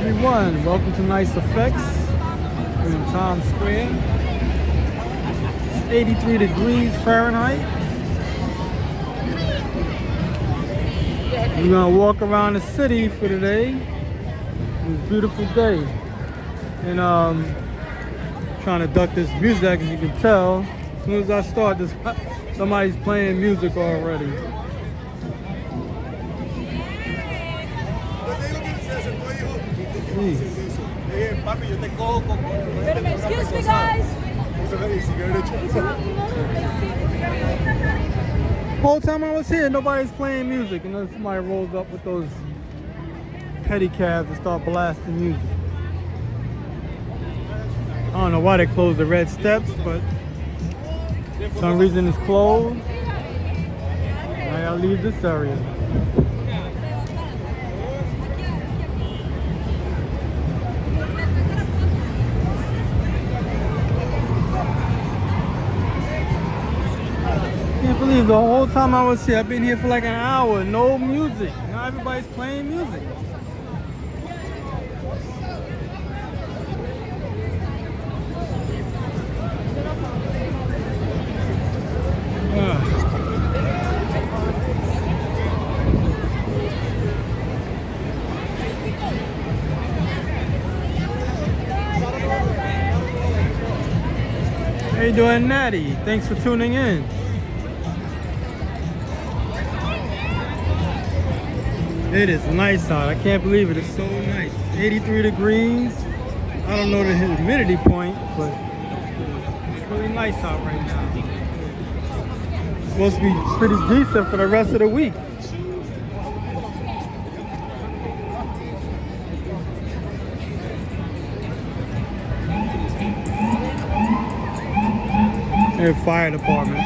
everyone, welcome to Nice Effects. We're in Times Square. It's 83 degrees Fahrenheit. We're gonna walk around the city for today. It's a beautiful day. And trying to duck this music, as you can tell. As soon as I start this, somebody's playing music already. Excuse me, guys. The whole time I was here, nobody's playing music, and then somebody rolls up with those pedicabs and start blasting music. I don't know why they closed the red steps, but for some reason it's closed. I gotta leave this area. I can't believe the whole time I was here, I've been here for like an hour, no music. Now everybody's playing music. How you doing, Natty? Thanks for tuning in. It is nice out. I can't believe it. It's so nice. 83 degrees. I don't know the humidity point, but it's really nice out right now. It's supposed to be pretty decent for the rest of the week. And fire department.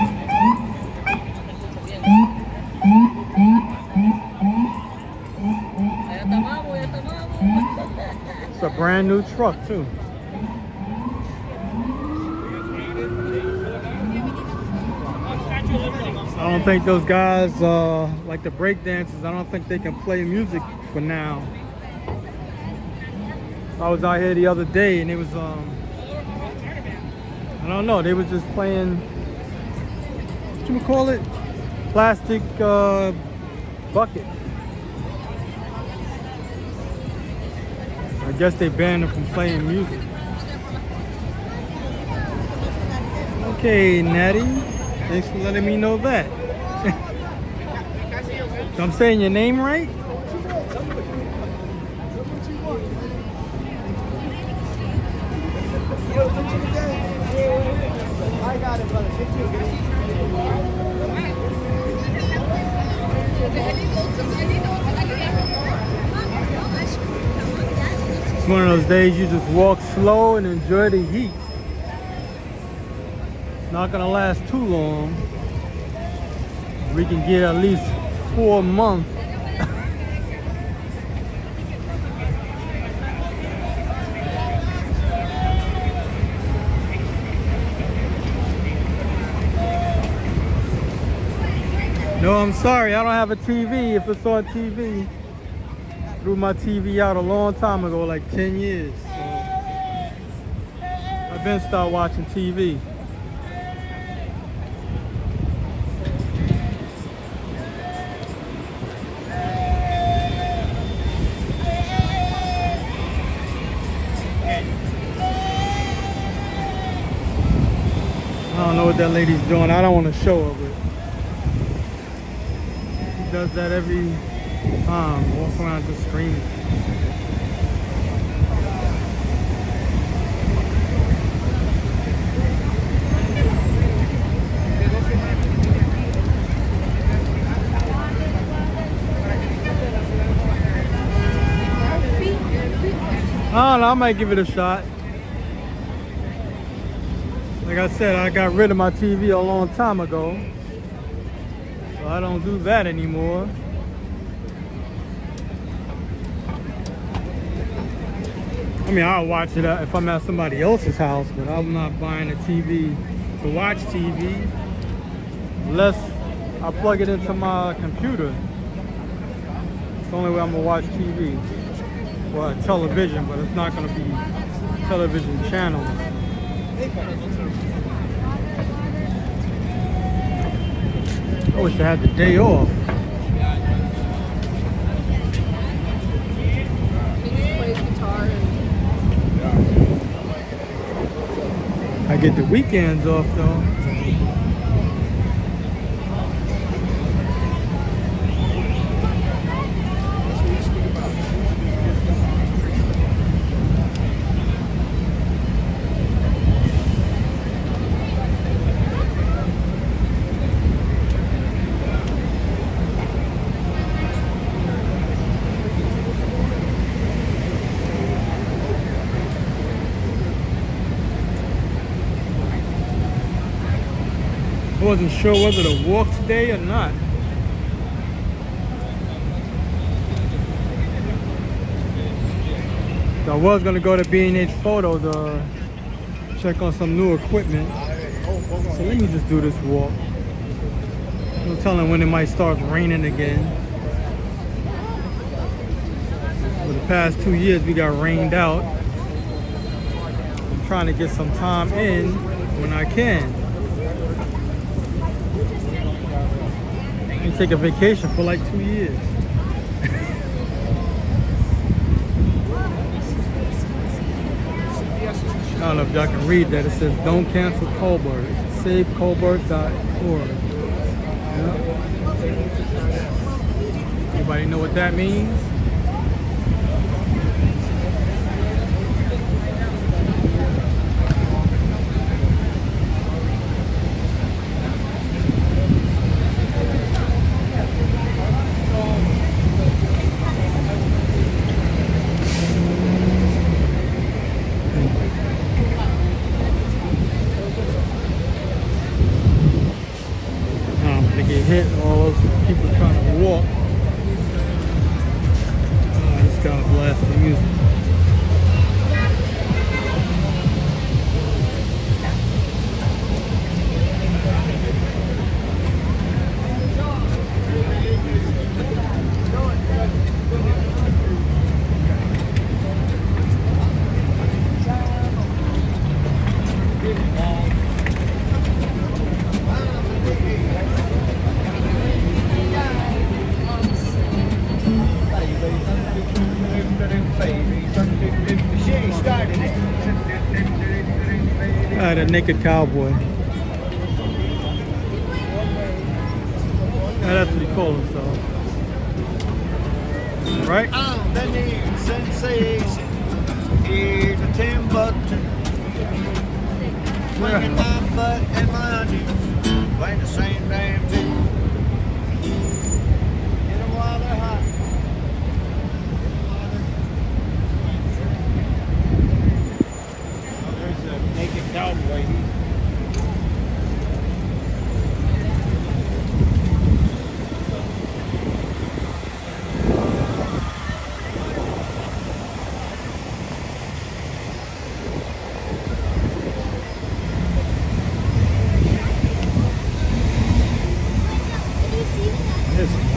It's a brand new truck too. I don't think those guys like the break dancers. I don't think they can play music for now. I was out here the other day and it was I don't know, they was just playing, what you call it? Plastic bucket. I guess they banned them from playing music. Okay, Natty. Thanks for letting me know that. So I'm saying your name right? I got it, brother. It's one of those days you just walk slow and enjoy the heat. It's not gonna last too long. We can get at least 4 months. No, I'm sorry, I don't have a TV. If it's on TV, threw my TV out a long time ago, like 10 years. So I've been started watching TV. I don't know what that lady's doing. I don't want to show her, but does that every time, walk around just screaming. I don't know, I might give it a shot. Like I said, I got rid of my TV a long time ago. I don't do that anymore. I mean, I'll watch it if I'm at somebody else's house, but I'm not buying a TV to watch TV unless I plug it into my computer. It's the only way I'm gonna watch TV. well, television, but it's not going to be television channels. I wish I had the day off. He just plays guitar and I get the weekends off though. I wasn't sure whether to walk today or not. So I was gonna go to B&H Photo to check on some new equipment. So let me just do this walk. No telling when it might start raining again. For the past 2 years we got rained out. I'm trying to get some time in when I can. Take a vacation for like 2 years. I don't know if y'all can read that. It says, "Don't cancel Colbert. SaveColbert.org." Yep. Anybody know what that means? Hit all those people trying to walk. Oh, this guy blasting music. The naked cowboy. Yeah, that's what he called himself. Right? I'm the new sensation here to Timbuktu. Swinging my butt and my onions, playing the same damn tune. Get them while they're hot. Oh, there's a naked cowboy.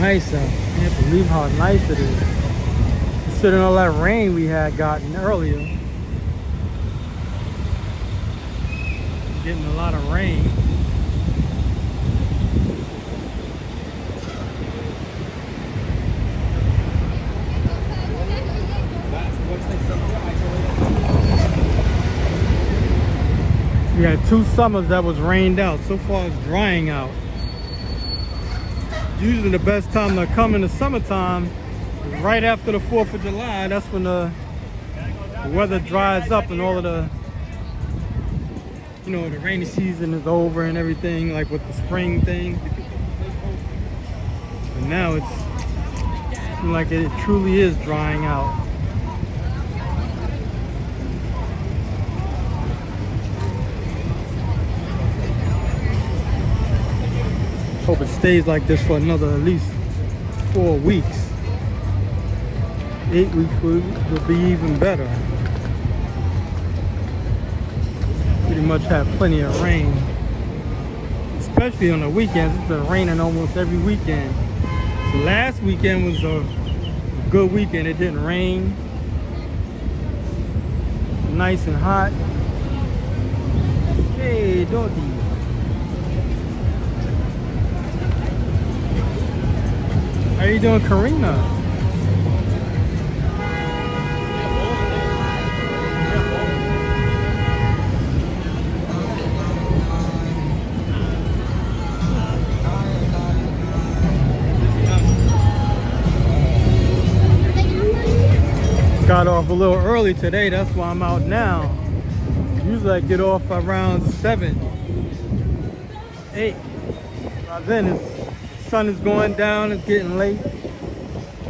Nice out. Can't believe how nice it is. Considering all that rain we had gotten earlier. Getting a lot of rain. We had 2 summers that was rained out. So far it's drying out. Usually the best time to come in the summertime is right after the 4th of July. That's when the weather dries up and all of the, you know, the rainy season is over and everything, like with the spring thing. But now it's like it truly is drying out. Hope it stays like this for another at least 4 weeks. 8 weeks will be even better. Pretty much have plenty of rain, especially on the weekends. It's been raining almost every weekend. So last weekend was a good weekend. It didn't rain. nice and hot. Hey, doggy. How you doing, Karina? Got off a little early today, that's why I'm out now. Usually I get off around 7, 8. By then the sun is going down, it's getting late.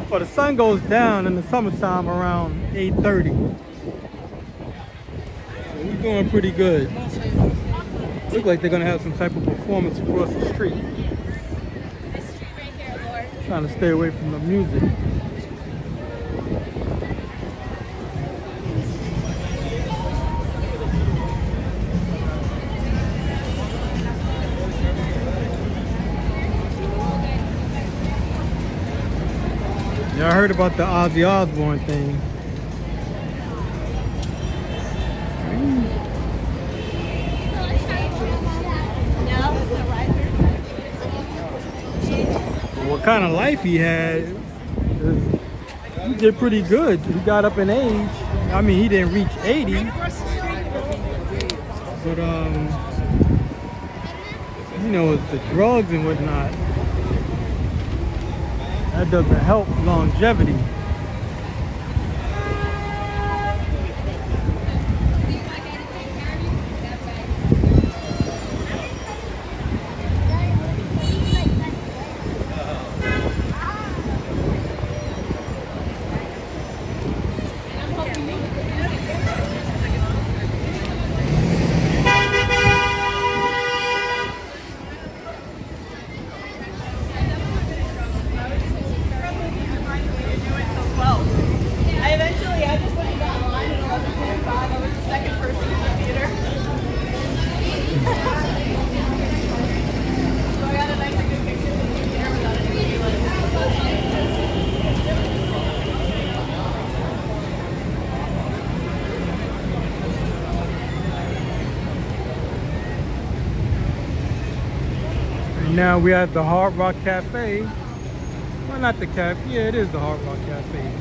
Well, the sun goes down in the summertime around 8:30. So we're doing pretty good. Looks like they're gonna have some type of performance across the street. Trying to stay away from the music. Yeah, I heard about the Ozzy Osbourne thing. What kind of life he had, he did pretty good. He got up in age. I mean, he didn't reach 80. But, you know, the drugs and whatnot, that doesn't help longevity. Now we're at the Hard Rock Cafe. Well, not the cafe. Yeah, it is the Hard Rock Cafe.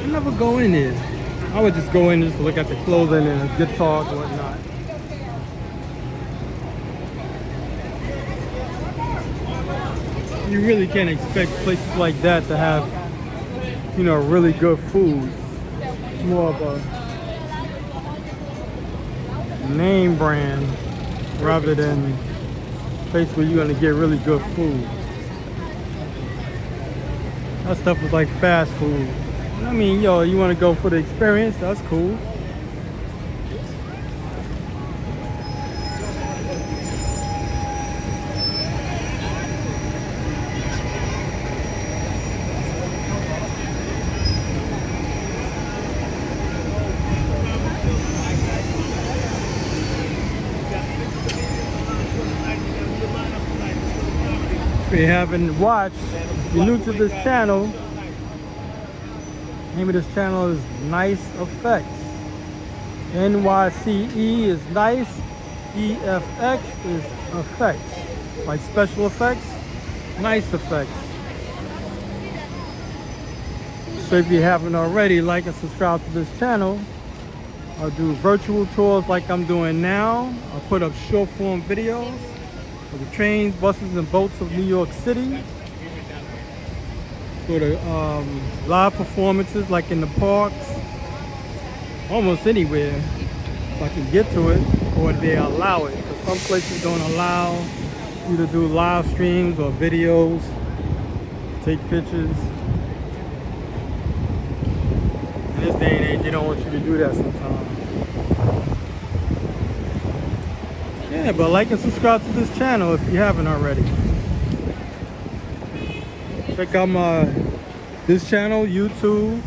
I never go in there. I would just go in just to look at the clothing and the guitars and whatnot. You really can't expect places like that to have, you know, really good food. It's more of a name brand rather than place where you're gonna get really good food. That stuff is like fast food. I mean, yo, you wanna go for the experience, that's cool. If you haven't watched, if you're new to this channel, the name of this channel is Nice Effects. NYCE is nice, EFX is effects, like special effects, nice effects. So if you haven't already, like and subscribe to this channel. I'll do virtual tours like I'm doing now. I'll put up short form videos of the trains, buses, and boats of New York City. Go to live performances like in the parks, almost anywhere if I can get to it or they allow it. But some places don't allow you to do live streams or videos, take pictures. In this day and age, they don't want you to do that sometimes. Yeah, but like and subscribe to this channel if you haven't already. Check out this channel, YouTube,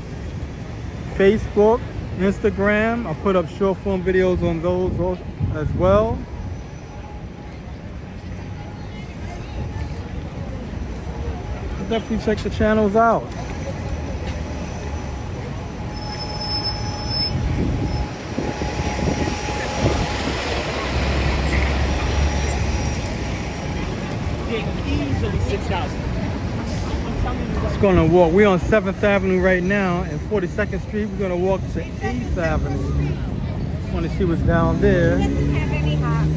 Facebook, Instagram. I put up short form videos on those as well. Definitely check the channels out. It's gonna walk. We're on 7th Avenue right now and 42nd Street. We're gonna walk to 8th Avenue. Want to see what's down there. Doesn't have any hot.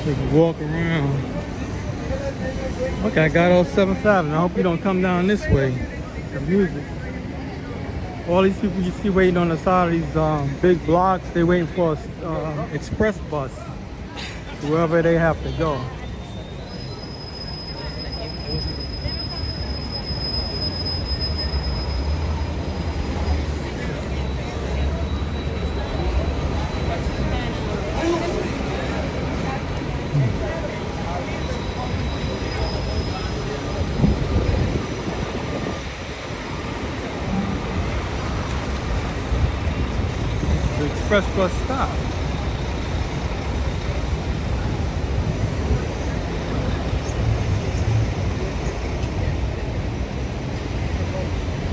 We can walk around. Okay, I got all 7th Avenue. I hope you don't come down this way. The music. All these people you see waiting on the side of these big blocks, they're waiting for an express bus to wherever they have to go. The express bus stop.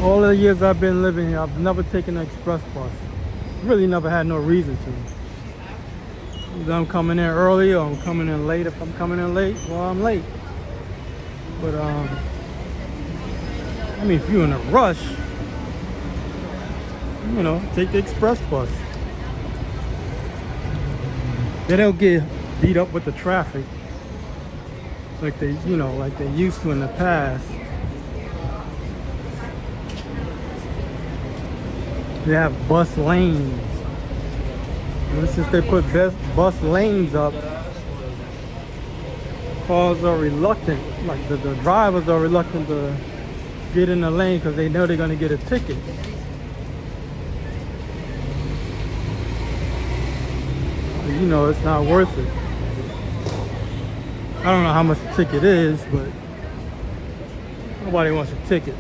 All the years I've been living here, I've never taken an express bus. Really never had no reason to. Either I'm coming in early or I'm coming in late. If I'm coming in late, well, I'm late. But I mean, if you're in a rush, you know, take the express bus. They don't get beat up with the traffic like they, you know, like they used to in the past. They have bus lanes. And since they put bus lanes up, cars are reluctant, like the drivers are reluctant to get in the lane because they know they're going to get a ticket. You know, it's not worth it. I don't know how much the ticket is, but nobody wants a ticket.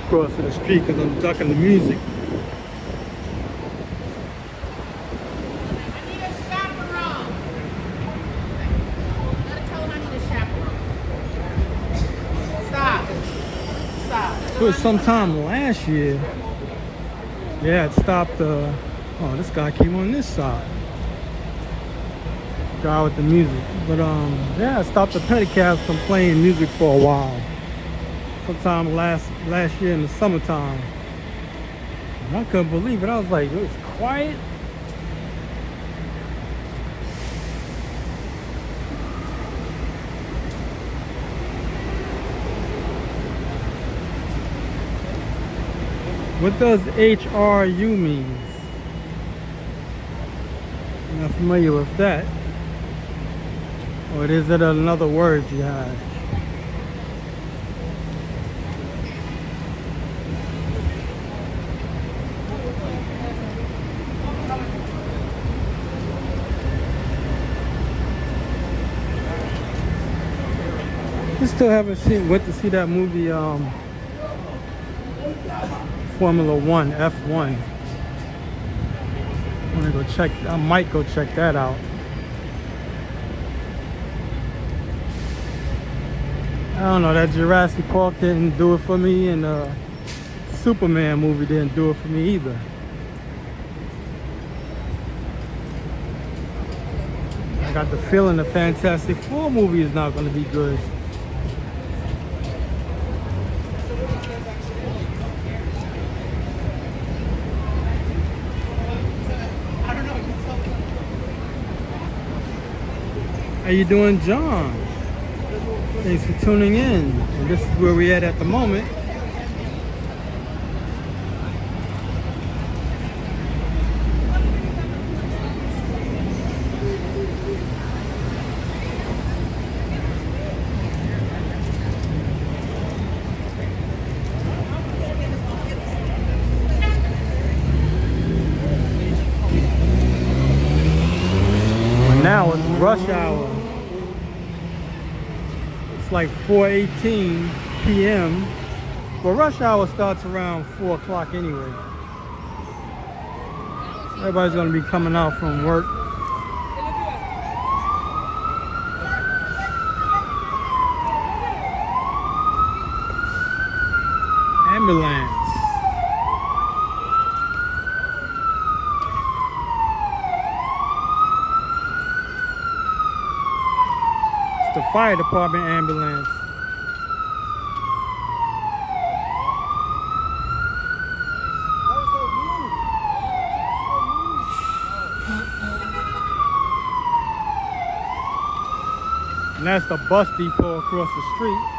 Across to the street because I'm ducking the music. I need a chaperone. Gotta tell him I need a chaperone. Stop. Stop. It was sometime last year. Yeah, it stopped. Oh, this guy came on this side. Guy with the music. But yeah, I stopped the pedicabs from playing music for a while. Sometime last year in the summertime. And I couldn't believe it. I was like, it was quiet. What does HRU mean? I'm not familiar with that. Or is it another word you have? I still haven't went to see that movie Formula One, F1. I might go check that out. I don't know, that Jurassic Park didn't do it for me, and the Superman movie didn't do it for me either. Like got the feeling the Fantastic Four movie is not going to be good. How you doing, John? Thanks for tuning in. And this is where we're at the moment. Now it's rush hour. It's like 4:18 p.m. Well, rush hour starts around 4 o'clock anyway. Everybody's gonna be coming out from work. Ambulance. The fire department ambulance. And that's the bus depot across the street.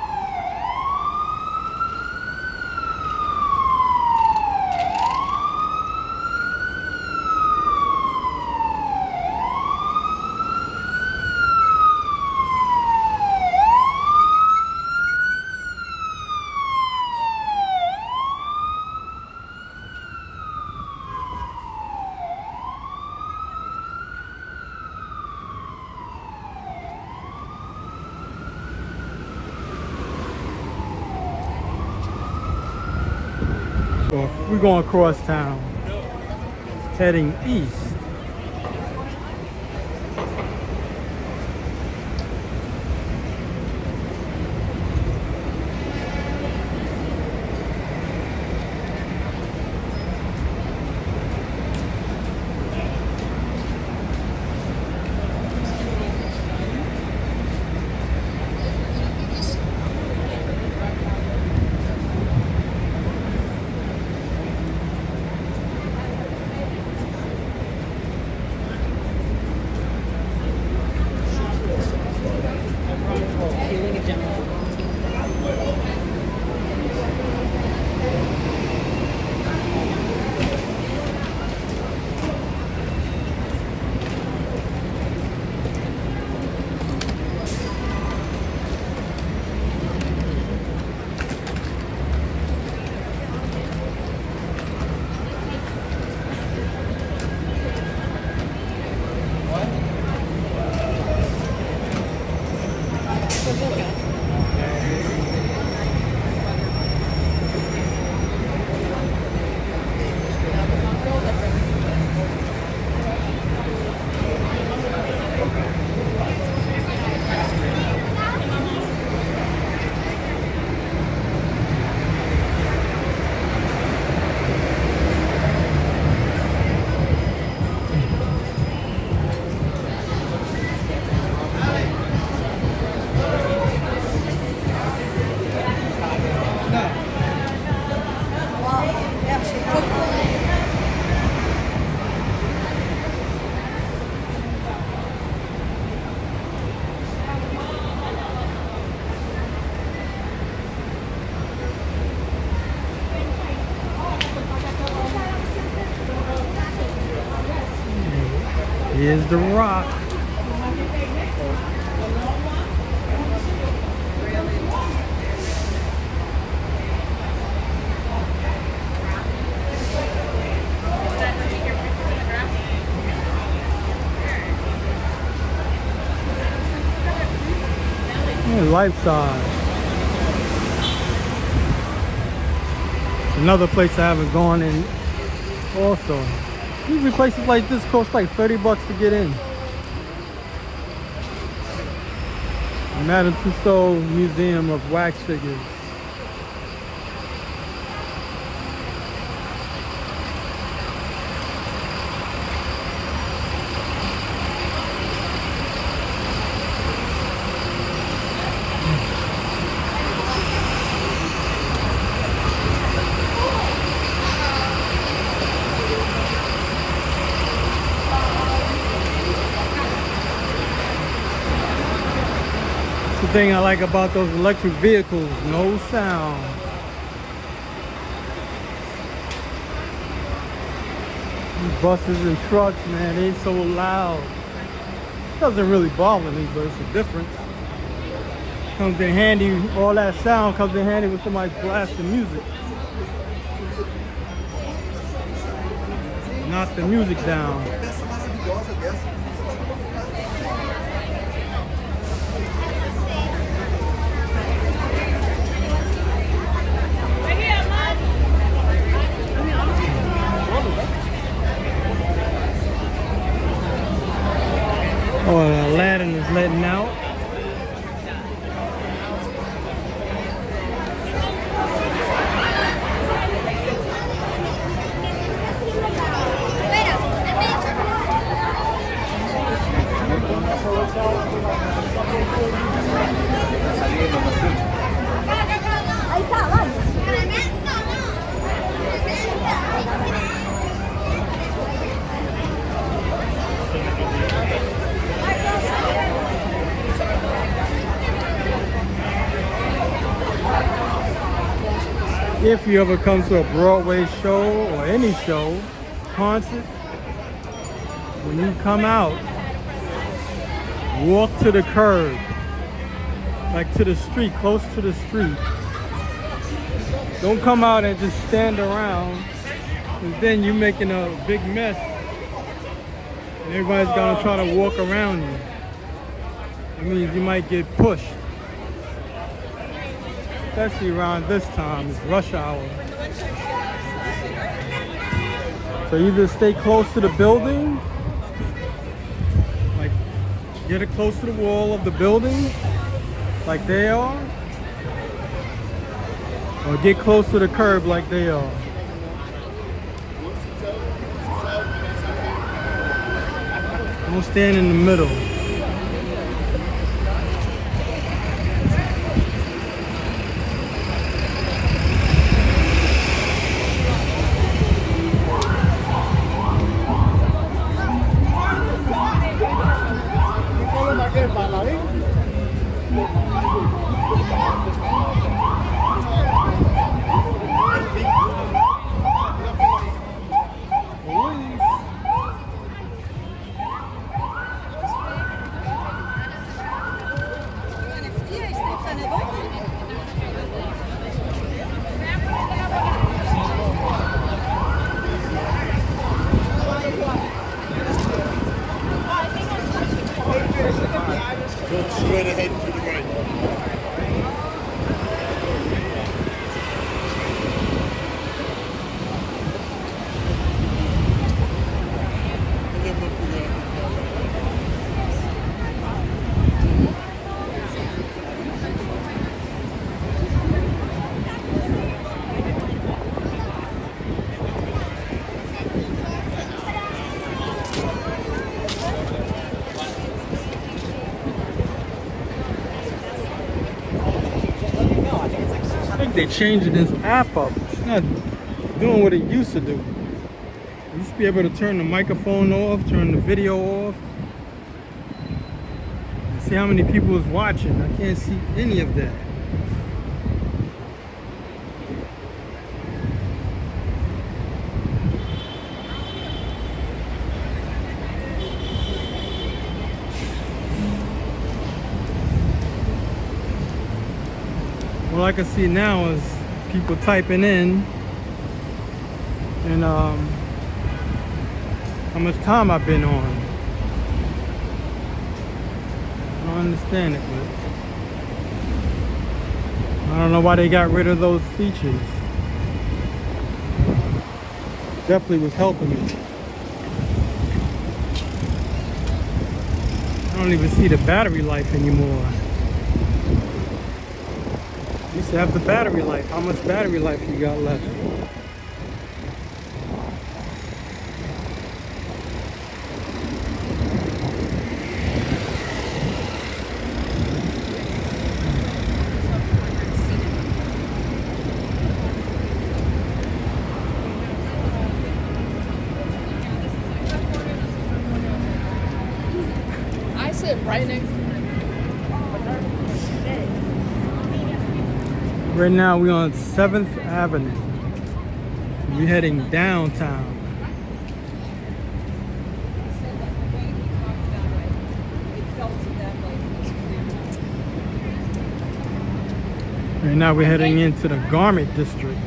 We're going across town, heading east. Here's the Rock. Life size. Another place I haven't gone in also. Usually places like this cost like $30 to get in. Madison Square Museum of Wax Figures. That's the thing I like about those electric vehicles. No sound. These buses and trucks, man, they so loud. Doesn't really bother me, but it's a difference. Comes in handy, all that sound comes in handy when somebody's blasting music. Knock the music down. Oh, Aladdin is letting out. If you ever come to a Broadway show or any show, concert, when you come out, walk to the curb, like to the street, close to the street. Don't come out and just stand around, because then you're making a big mess. And everybody's gonna try to walk around you. That means you might get pushed. Especially around this time, it's rush hour. So either stay close to the building, like get it close to the wall of the building, like they are, or get close to the curb like they are. Don't stand in the middle. Straight ahead to the right. They're changing this app up. It's not doing what it used to do. You used to be able to turn the microphone off, turn the video off. See how many people is watching. I can't see any of that. All I can see now is people typing in and how much time I've been on. I don't understand it, but I don't know why they got rid of those features. Definitely was helping me. I don't even see the battery life anymore. Used to have the battery life. How much battery life you got left? I sit right next to her. Right now we're on 7th Avenue. We're heading downtown. Right now we're heading into the garment district.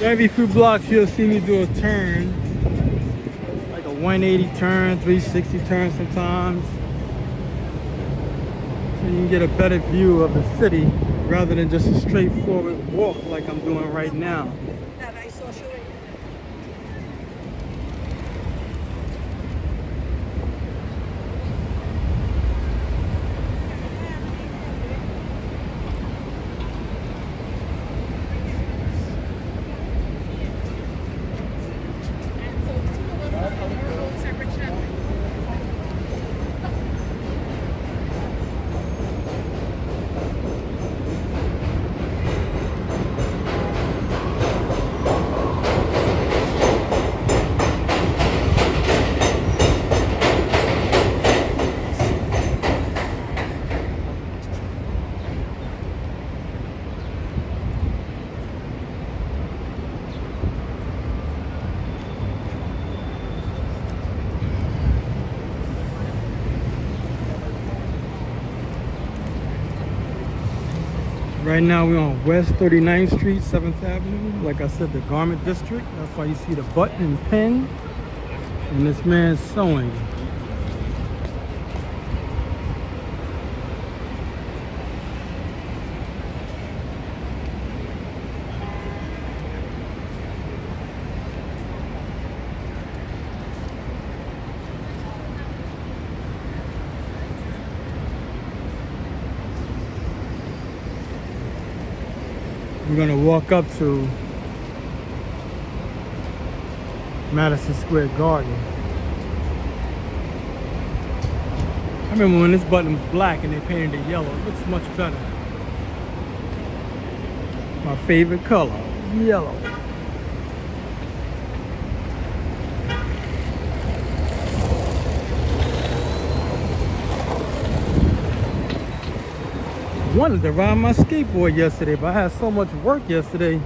Every few blocks you'll see me do a turn, like a 180 turn, 360 turn sometimes, so you can get a better view of the city rather than just a straightforward walk like I'm doing right now. Right now we're on West 39th Street, 7th Avenue. Like I said, the garment district. That's why you see the button and pin. And this man's sewing. We're gonna walk up to Madison Square Garden. I remember when this button was black and they painted it yellow. It looks much better. My favorite color, yellow. Wanted to ride my skateboard yesterday, but I had so much work yesterday,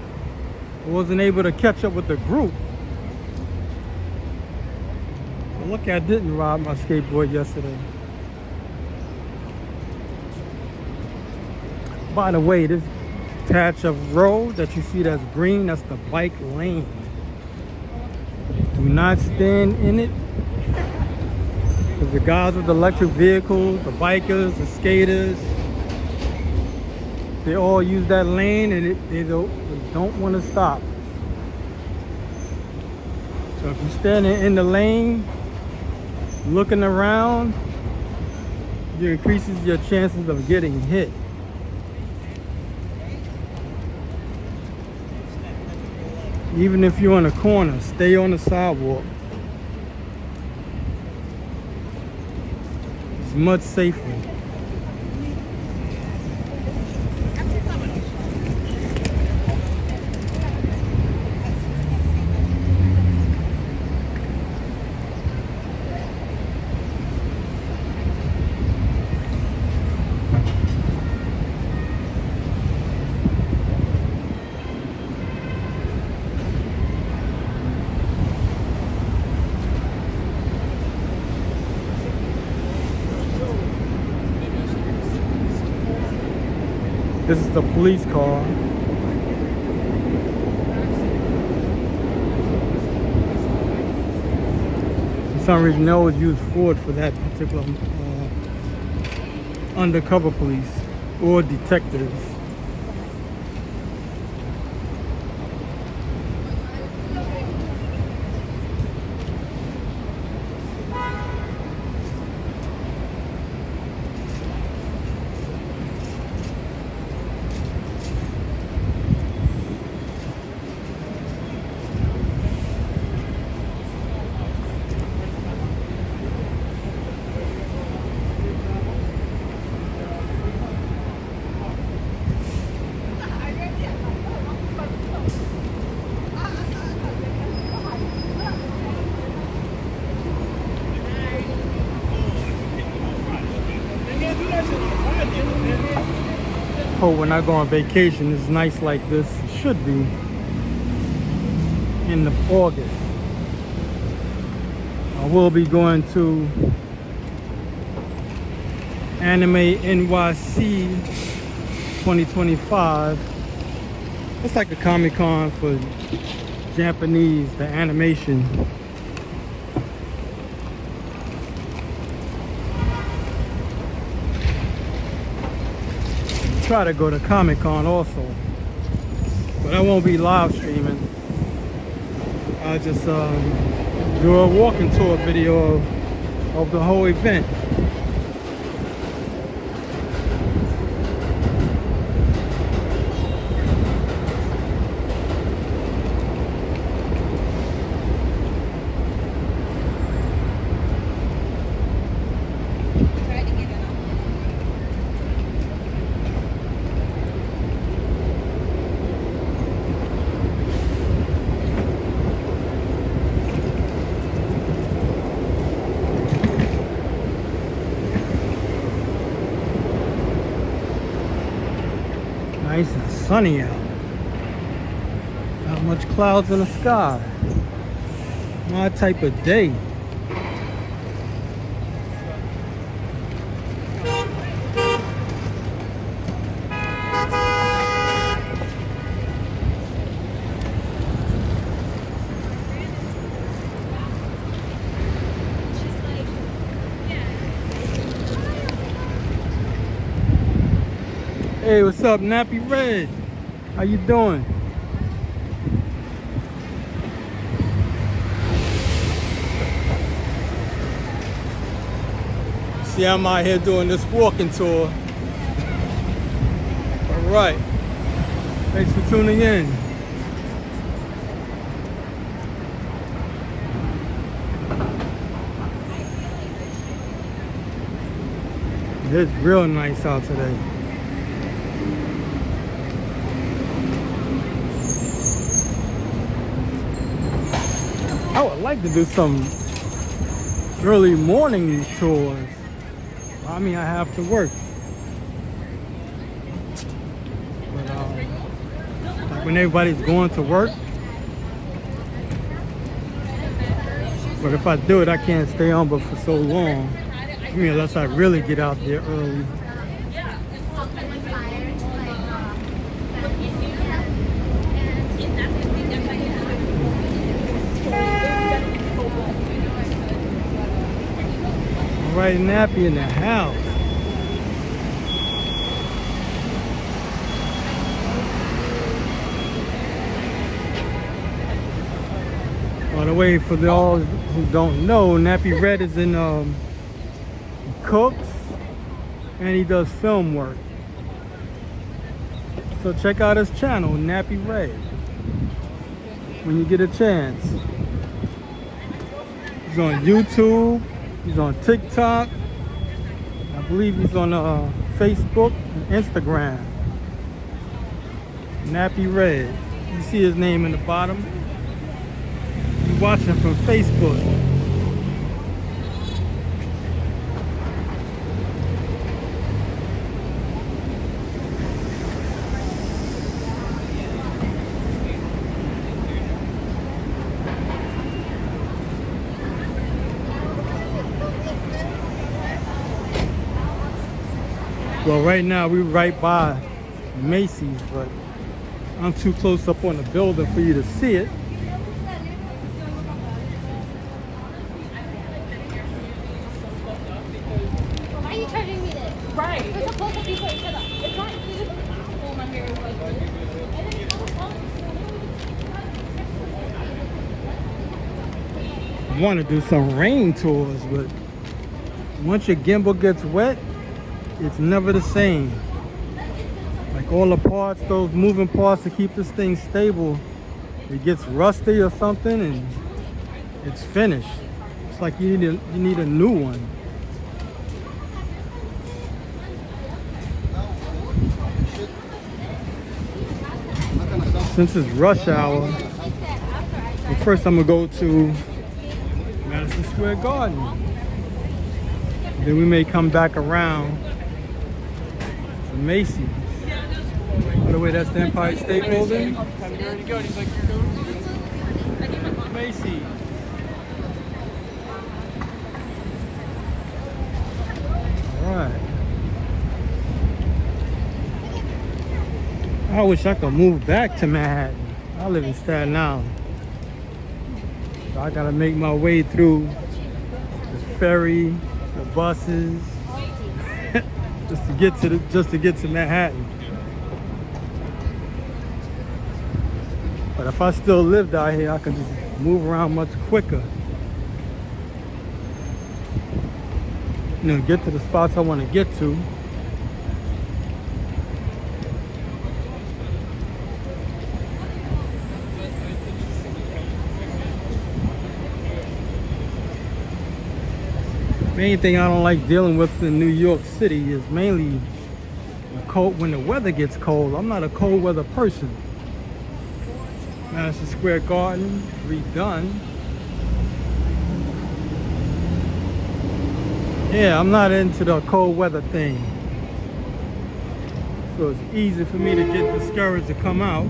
I wasn't able to catch up with the group. So lucky I didn't ride my skateboard yesterday. By the way, this patch of road that you see that's green, that's the bike lane. Do not stand in it, because the guys with the electric vehicles, the bikers, the skaters, they all use that lane and they don't want to stop. So if you're standing in the lane, looking around, it increases your chances of getting hit. Even if you're on a corner, stay on the sidewalk. It's much safer. This is the police car. For some reason, they always use Ford for that particular undercover police or detectives. hope when I go on vacation it's nice like this. It should be in the August. I will be going to Anime NYC 2025. It's like a Comic-Con for Japanese, the animation. Try to go to Comic-Con also, but I won't be live streaming. I'll just do a walking tour video of the whole event. Nice and sunny out. Not much clouds in the sky. My type of day. Hey, what's up, Nappy Red? How you doing? See, I'm out here doing this walking tour. All right. Thanks for tuning in. It's real nice out today. I would like to do some early morning tours. I mean, I have to work. But like when everybody's going to work. But if I do it, I can't stay on but for so long. I mean, unless I really get out there early. Right, Nappy in the house. By the way, for those who don't know, Nappy Red is in he cooks and he does film work. So check out his channel, Nappy Red, when you get a chance. He's on YouTube. He's on TikTok. I believe he's on Facebook and Instagram. Nappy Red. You see his name in the bottom. You're watching from Facebook. Well, right now we're right by Macy's, but I'm too close up on the building for you to see it. Why are you charging me this? Right. We're supposed to be for each other. It's not you just pull my hair like this. I want to do some rain tours, but once your gimbal gets wet, it's never the same. Like all the parts, those moving parts to keep this thing stable, it gets rusty or something and it's finished. It's like you need a new one. Since it's rush hour, well, first I'm gonna go to Madison Square Garden. Then we may come back around to Macy's. By the way, that's the Empire State Building. Macy. Alright. I wish I could move back to Manhattan. I live in Staten Island. So I gotta make my way through the ferry, the buses, just to get to Manhattan. But if I still lived out here, I could just move around much quicker. You know, get to the spots I want to get to. Main thing I don't like dealing with in New York City is mainly the cold. When the weather gets cold, I'm not a cold weather person. Madison Square Garden redone. Yeah, I'm not into the cold weather thing. So it's easy for me to get discouraged to come out.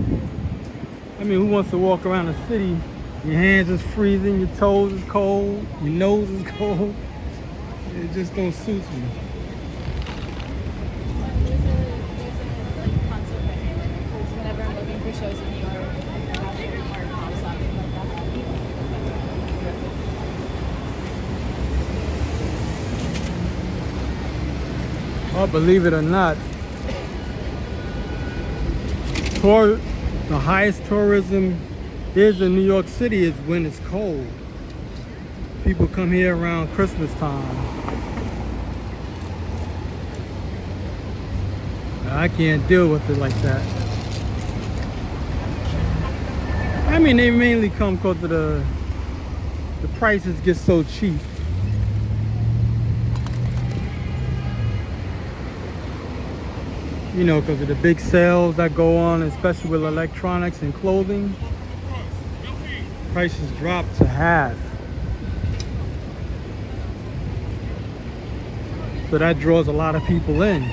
I mean, who wants to walk around the city? Your hands is freezing, your toes is cold, your nose is cold. It just don't suit me. Whenever I'm looking for shows in New York, Oh, believe it or not, the highest tourism is in New York City is when it's cold. People come here around Christmas time. I can't deal with it like that. I mean, they mainly come because of the prices get so cheap. You know, because of the big sales that go on, especially with electronics and clothing. Prices drop to half. So that draws a lot of people in.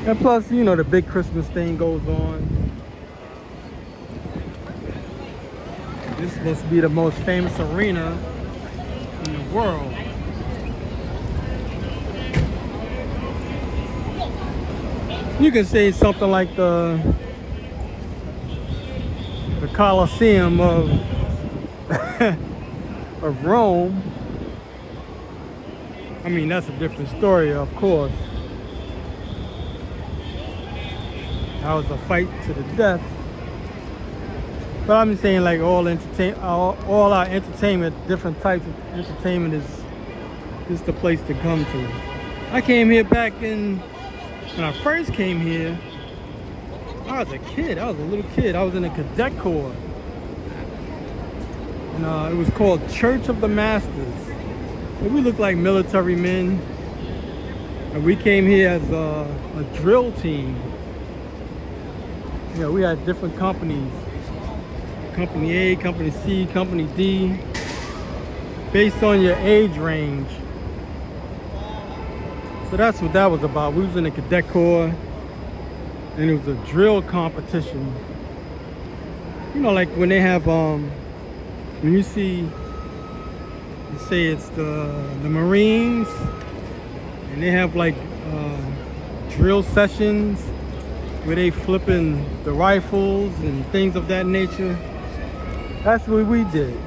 And plus, you know, the big Christmas thing goes on. This is supposed to be the most famous arena in the world. You can say something like the Colosseum of of Rome. I mean, that's a different story, of course. That was a fight to the death. But I'm just saying, like, all our entertainment, different types of entertainment is the place to come to. I came here back when I first came here. I was a kid. I was a little kid. I was in a cadet corps. And it was called Church of the Masters. So we looked like military men. And we came here as a drill team. You know, we had different companies. Company A, Company C, Company D. Based on your age range. So that's what that was about. We was in the cadet corps. And it was a drill competition. You know, like when they have, when you see, you say it's the Marines, and they have like drill sessions where they flipping the rifles and things of that nature. That's what we did.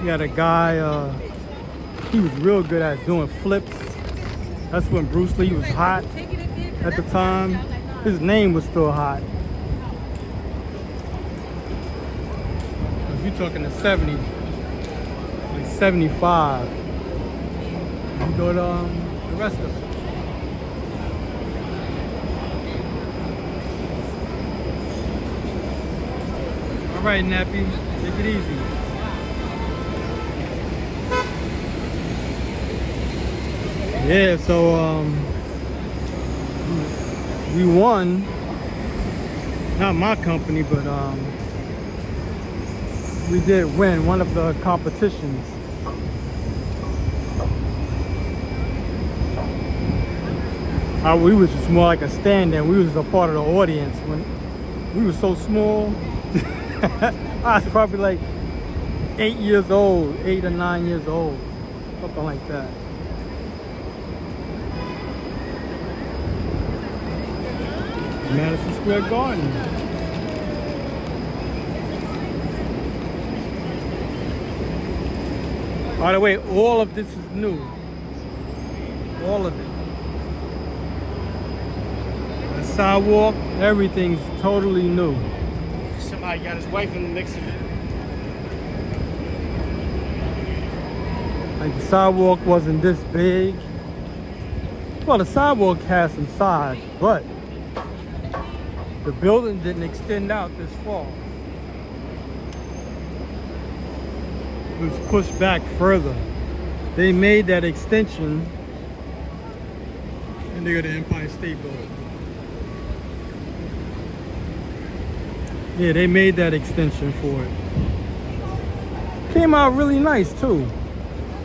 We had a guy, he was real good at doing flips. That's when Bruce Lee was hot at the time. His name was still hot. If you're talking the 70s, like 75. You go to the rest of it. All right, Nappy, take it easy. Yeah, so we won. Not my company, but we did win one of the competitions. We was just more like a stand-in. We was a part of the audience when we were so small. I was probably like 8 years old, 8 or 9 years old, something like that. Madison Square Garden. By the way, all of this is new. All of it. The sidewalk, everything's totally new. Somebody got his wife in the mix of it. Like the sidewalk wasn't this big. Well, the sidewalk has some size, but the building didn't extend out this far. It was pushed back further. They made that extension, and they got the Empire State Building. Yeah, they made that extension for it. Came out really nice too.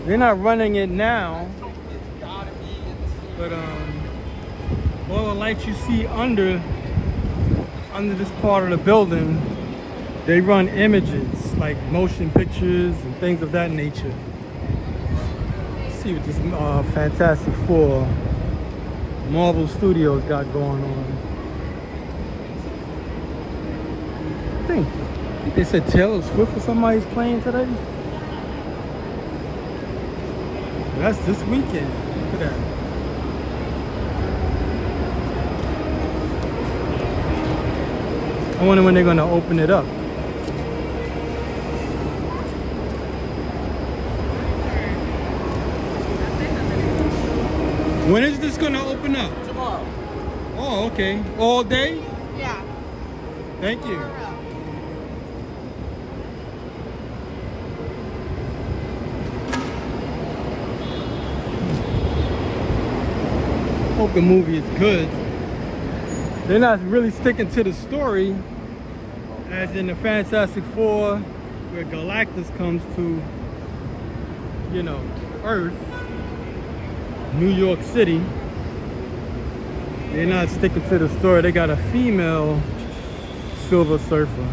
They're not running it now, but all the lights you see under this part of the building, they run images like motion pictures and things of that nature. Let's see what this Fantastic Four Marvel Studios got going on. I think they said Taylor Swift or somebody's playing today. That's this weekend. Look at that. I wonder when they're going to open it up. When is this going to open up? Tomorrow. Oh, okay. All day? Yeah. Thank you. Hope the movie is good. They're not really sticking to the story, as in the Fantastic Four, where Galactus comes to, you know, Earth, New York City. They're not sticking to the story. They got a female Silver Surfer.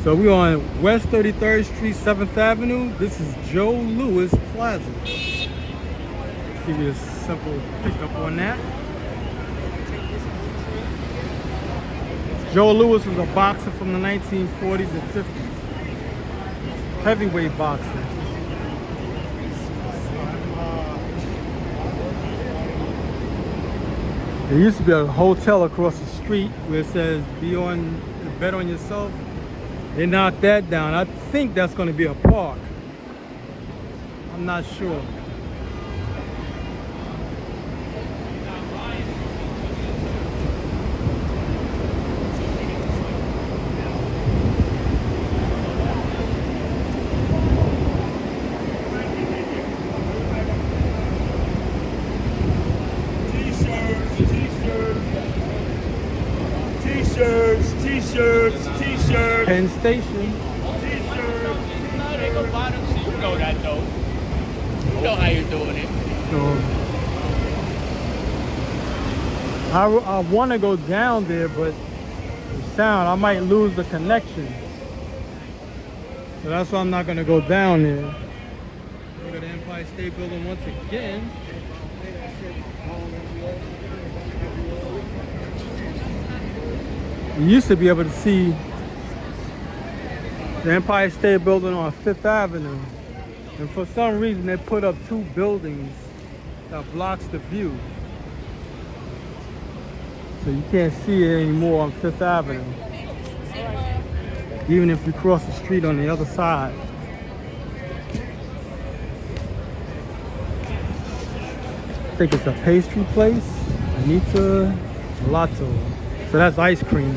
So we're on West 33rd Street, 7th Avenue. This is Joe Louis Plaza. Give you a simple pickup on that. Joe Louis was a boxer from the 1940s and 50s. Heavyweight boxer. There used to be a hotel across the street where it says bet on yourself. They knocked that down. I think that's going to be a park. I'm not sure. T-shirts. Penn Station. You know that though. You know how you're doing it. So I want to go down there, but the sound, I might lose the connection. So that's why I'm not going to go down there. Look at the Empire State Building once again. You used to be able to see the Empire State Building on 5th Avenue. And for some reason, they put up two buildings that blocks the view. So you can't see it anymore on 5th Avenue. Even if you cross the street on the other side. I think it's a pastry place. Anita Gelato. So that's ice cream.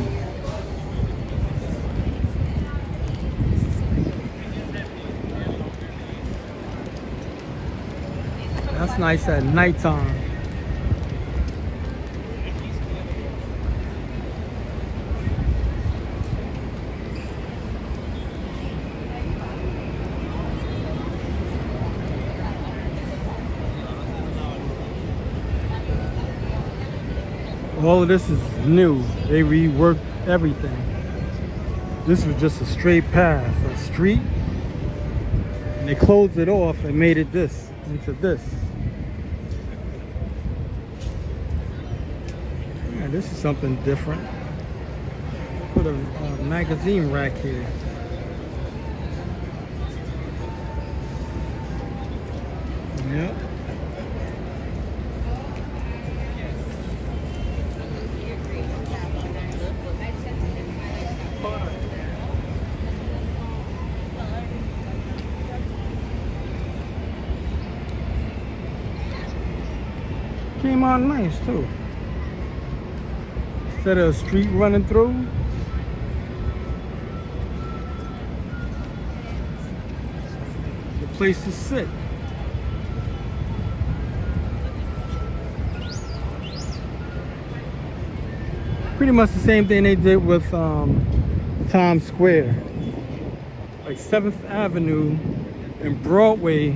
That's nice at nighttime. All of this is new. They reworked everything. This was just a straight path, a street, and they closed it off and made it this into this. Yeah, this is something different. Put a magazine rack here. Yep. Came out nice too. Instead of a street running through, the place to sit. Pretty much the same thing they did with Times Square. Like 7th Avenue and Broadway,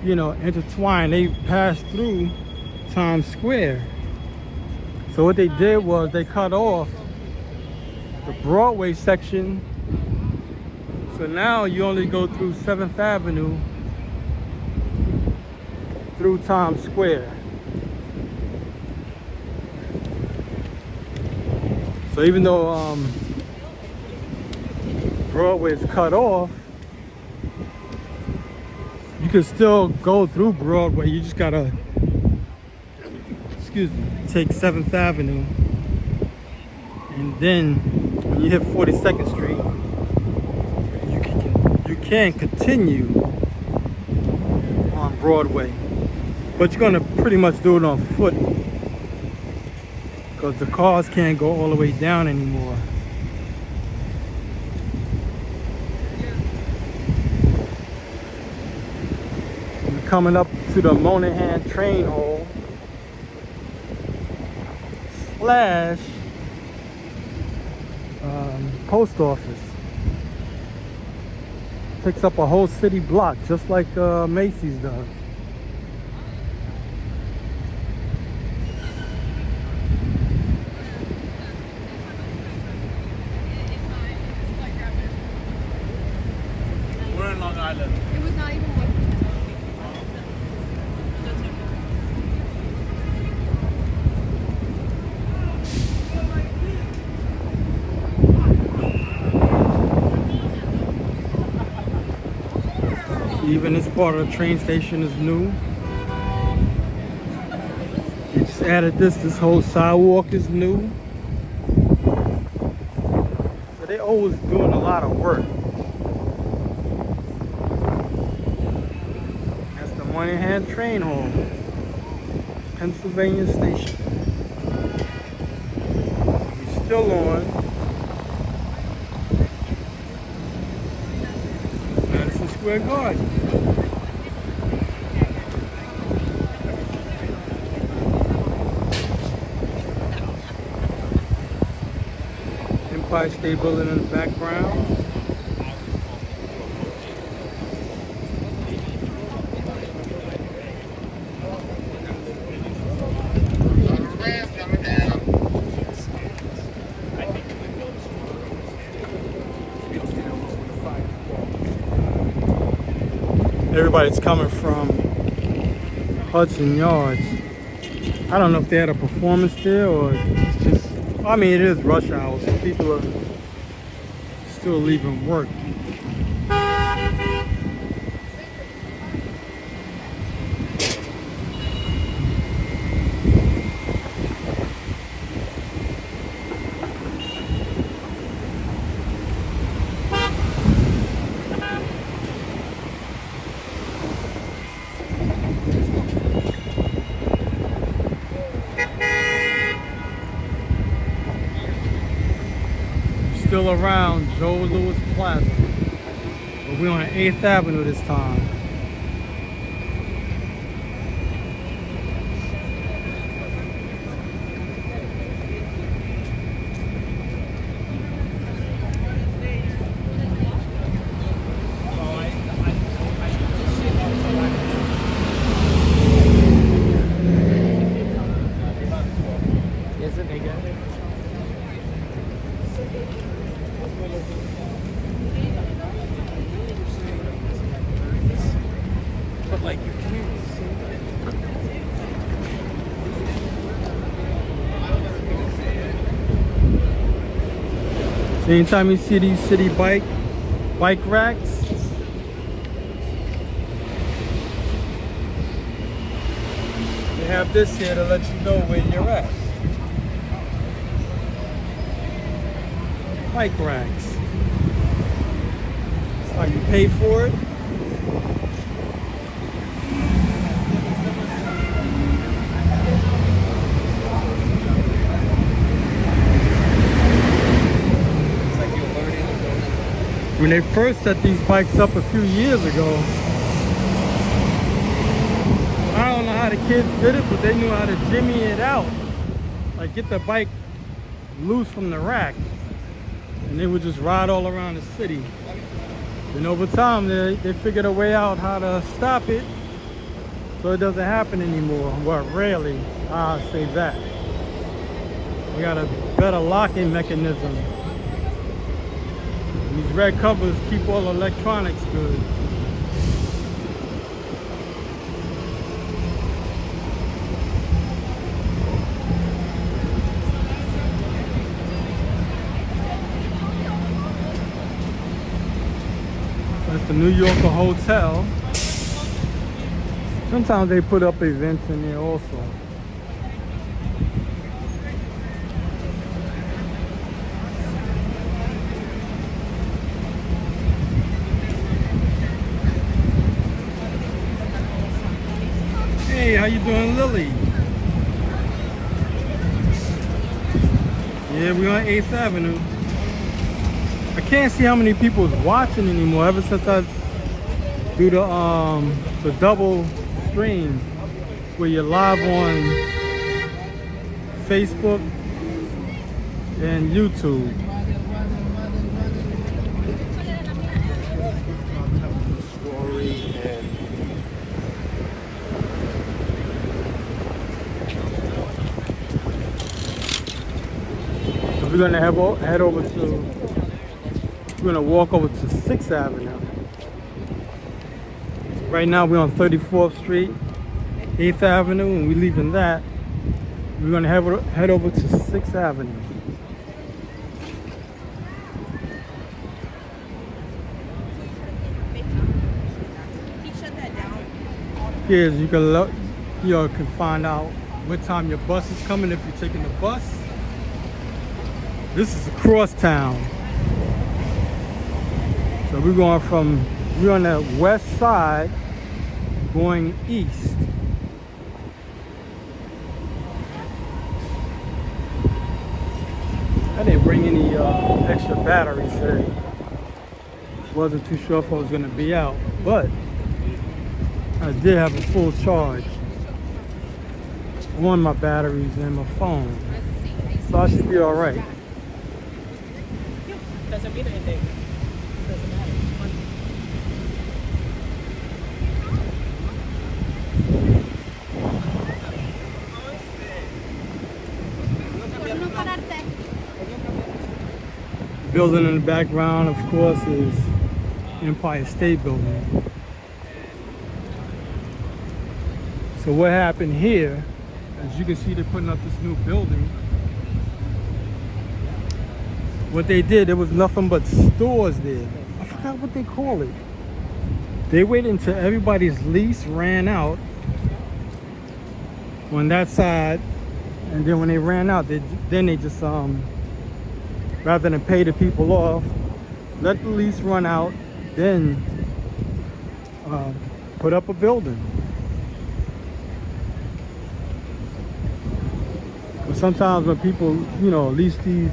you know, intertwined. They passed through Times Square. So what they did was they cut off the Broadway section. So now you only go through 7th Avenue through Times Square. So even though Broadway is cut off, you can still go through Broadway. You just gotta, excuse me, take 7th Avenue, and then when you hit 42nd Street, you can continue on Broadway, but you're gonna pretty much do it on foot because the cars can't go all the way down anymore. Coming up to the Monahan train hall slash post office. Takes up a whole city block just like Macy's does. We're in Long Island. It was not even working. Even this part of the train station is new. They just added this. This whole sidewalk is new. So they always doing a lot of work. That's the Monahan train hall, Pennsylvania Station. We're still on Madison Square Garden. Empire State Building in the background. Everybody's coming from Hudson Yards. I don't know if they had a performance there or it's just, I mean, it is rush hour, so people are still leaving work. Still around Joe Louis Plaza, but we're on 8th Avenue this time. nigga. But like you can't see. So anytime you see these city bike racks, they have this here to let you know where you're at. Bike racks. It's like you pay for it. When they first set these bikes up a few years ago, I don't know how the kids did it, but they knew how to jimmy it out. Like get the bike loose from the rack. And they would just ride all around the city. And over time, they figured a way out how to stop it so it doesn't happen anymore. Well, rarely, I'll say that. We got a better locking mechanism. These red covers keep all electronics good. That's the New Yorker Hotel. Sometimes they put up events in there also. Hey, how you doing, Lily? Yeah, we're on 8th Avenue. I can't see how many people is watching anymore ever since I do the double stream where you're live on Facebook and YouTube. So we're gonna head over to. We're gonna walk over to 6th Avenue. Right now we're on 34th Street, 8th Avenue, and we're leaving that. We're gonna head over to 6th Avenue. Here you can find out what time your bus is coming if you're taking the bus. This is across town. So we're on the west side going east. I didn't bring any extra batteries today. Wasn't too sure if I was gonna be out, but I did have a full charge on my batteries and my phone. So I should be all right. Doesn't mean anything. Doesn't matter. Building in the background, of course, is Empire State Building. So what happened here, as you can see, they're putting up this new building. What they did, there was nothing but stores there. I forgot what they call it. They waited until everybody's lease ran out on that side, and then when they ran out, then they just rather than pay the people off, let the lease run out, then put up a building. But sometimes when people, lease these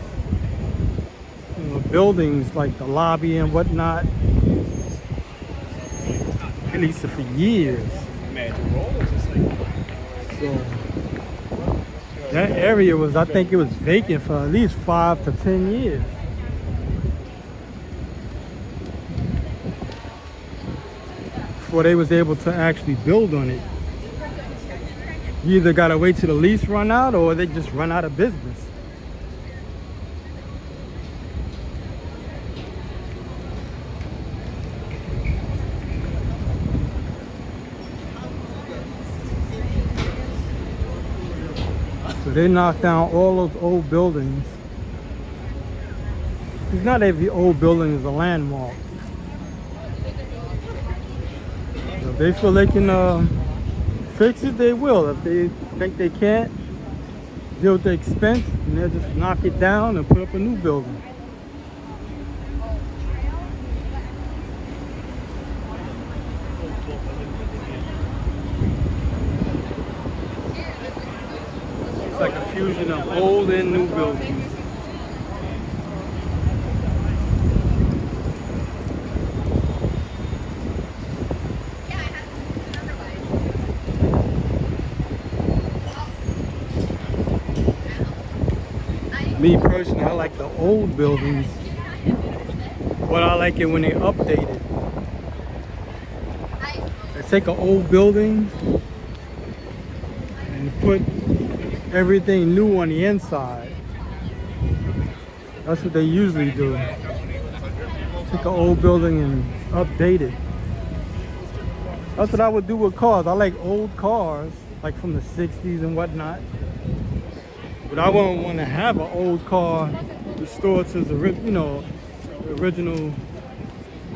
buildings like the lobby and whatnot, they lease it for years. So that area was, I think it was vacant for at least 5 to 10 years. Before they was able to actually build on it. You either gotta wait till the lease run out or they just run out of business. So they knocked down all those old buildings. It's not every old building is a landmark. So if they feel they can fix it, they will. If they think they can't deal with the expense, then they'll just knock it down and put up a new building. It's like a fusion of old and new buildings. Me personally, I like the old buildings, but I like it when they update it. They take an old building and put everything new on the inside. That's what they usually do. Take an old building and update it. That's what I would do with cars. I like old cars, like from the 60s and whatnot. But I wouldn't want to have an old car restored to the original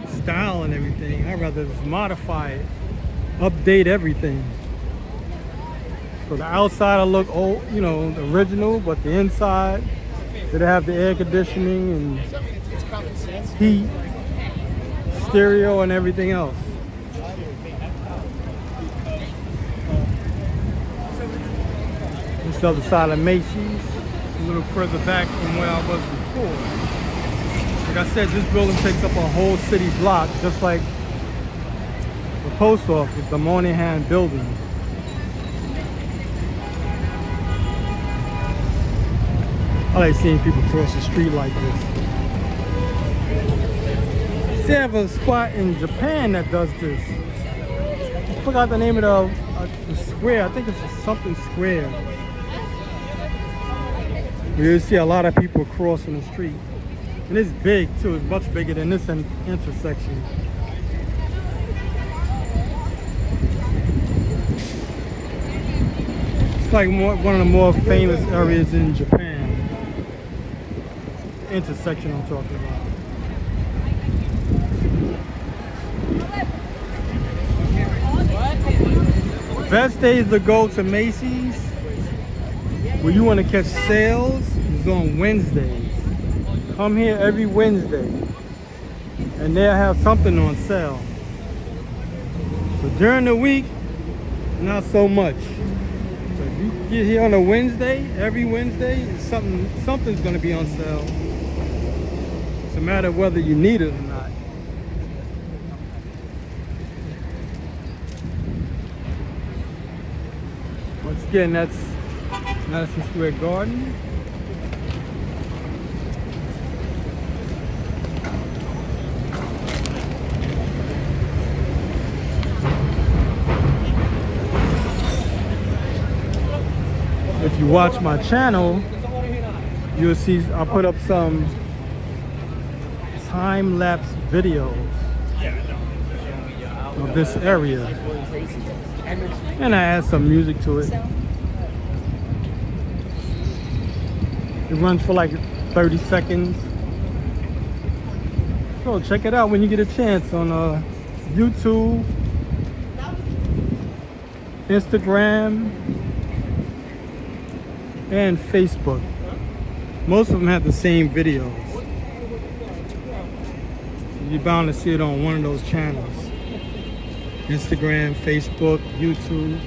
style and everything. I'd rather just modify it, update everything. So the outside will look old, the original, but the inside, it'll have the air conditioning and heat, stereo, and everything else. This is the other side of Macy's, a little further back from where I was before. Like I said, this building takes up a whole city block, just like the post office, the Moynihan building. I like seeing people cross the street like this. They have a spot in Japan that does this. I forgot the name of the square. I think it's something square. You see a lot of people crossing the street. And it's big too. It's much bigger than this intersection. It's like one of the more famous areas in Japan. Intersection I'm talking about. Best days to go to Macy's when you want to catch sales is on Wednesdays. Come here every Wednesday and they'll have something on sale. But during the week, not so much. So if you get here on a Wednesday, every Wednesday, something's going to be on sale. It's a matter of whether you need it or not. Once again, that's Madison Square Garden. If you watch my channel, you'll see I put up some time-lapse videos of this area. And I add some music to it. It runs for like 30 seconds. So check it out when you get a chance on YouTube, Instagram, and Facebook. Most of them have the same videos. You're bound to see it on one of those channels. Instagram, Facebook, YouTube.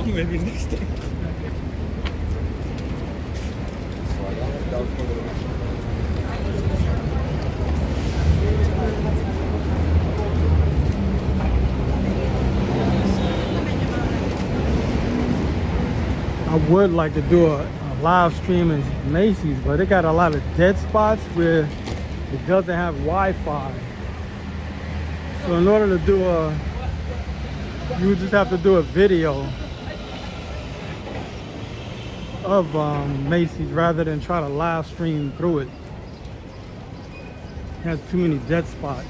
Maybe next time. I would like to do a live stream in Macy's, but it got a lot of dead spots where it doesn't have Wi-Fi. So in order to do you would just have to do a video of Macy's rather than try to live stream through it. It has too many dead spots.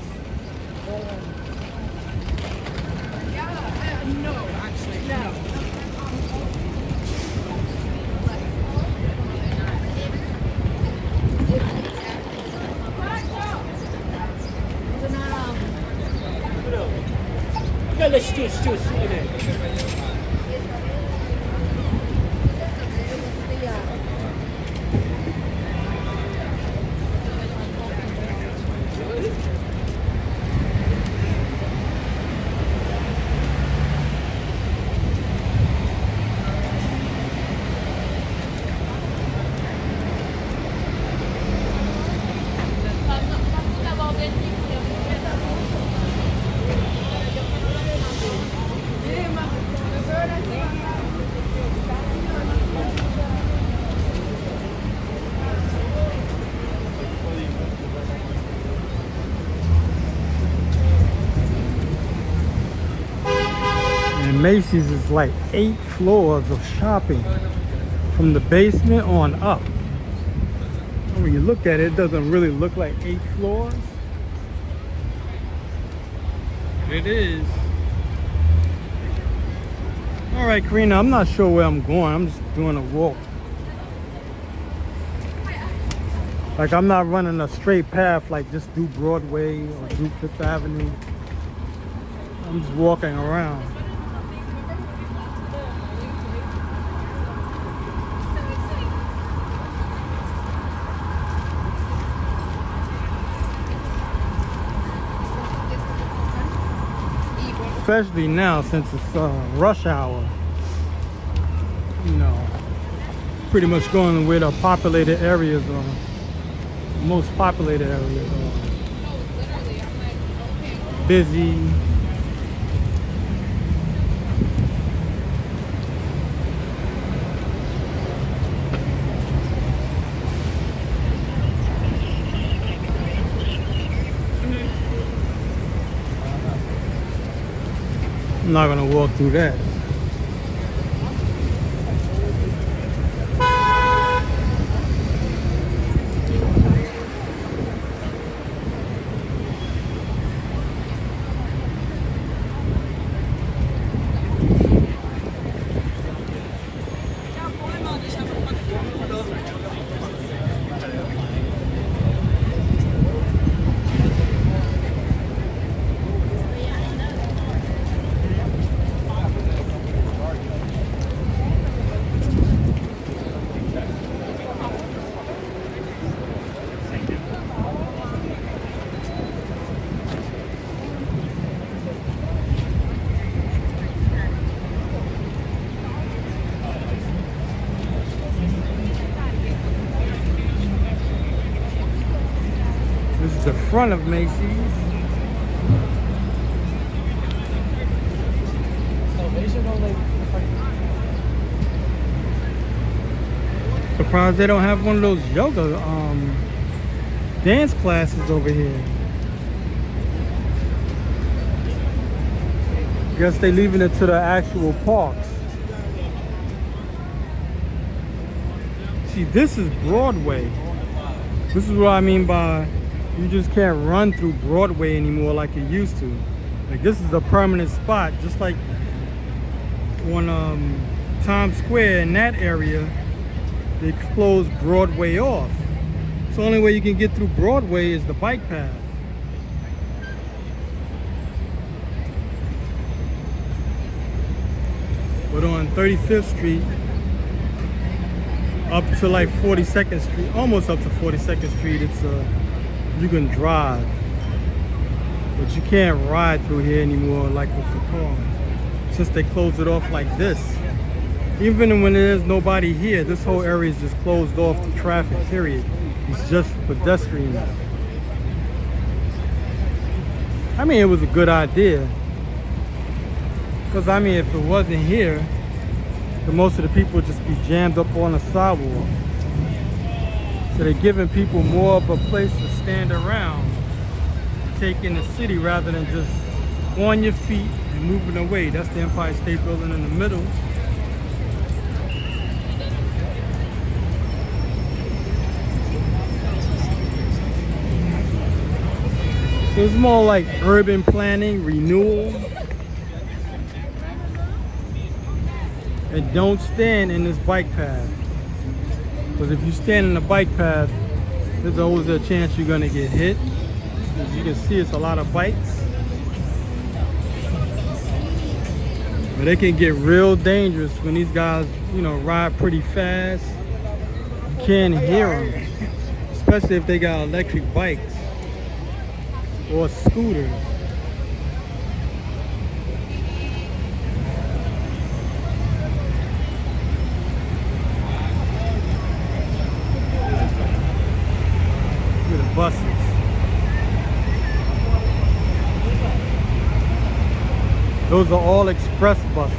Macy's is like 8 floors of shopping from the basement on up. When you look at it, it doesn't really look like 8 floors. It is. All right, Karina, I'm not sure where I'm going. I'm just doing a walk. Like, I'm not running a straight path, like just do Broadway or do Fifth Avenue. I'm just walking around. Especially now, since it's rush hour, you know, pretty much going where the populated areas are, most populated areas are busy. I'm not gonna walk through that. This is the front of Macy's. Surprised they don't have one of those yoga dance classes over here. Guess they leaving it to the actual parks. See, this is Broadway. This is what I mean by you just can't run through Broadway anymore like you used to. Like, this is a permanent spot, just like on Times Square in that area, they closed Broadway off. So the only way you can get through Broadway is the bike path. But on 35th Street, up to like 42nd Street, almost up to 42nd Street, it's you can drive, but you can't ride through here anymore like with the car, since they closed it off like this. Even when there's nobody here, this whole area is just closed off to traffic, period. It's just pedestrians. I mean, it was a good idea, because I mean, if it wasn't here, but most of the people just be jammed up on the sidewalk. So they're giving people more of a place to stand around, take in the city rather than just on your feet and moving away. That's the Empire State Building in the middle. So it's more like urban planning, renewal. And don't stand in this bike path. Because if you stand in the bike path, there's always a chance you're gonna get hit. As you can see, it's a lot of bikes. But it can get real dangerous when these guys, you know, ride pretty fast. You can't hear them, especially if they got electric bikes or scooters. Look at the buses. Those are all express buses.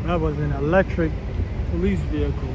That was an electric police vehicle.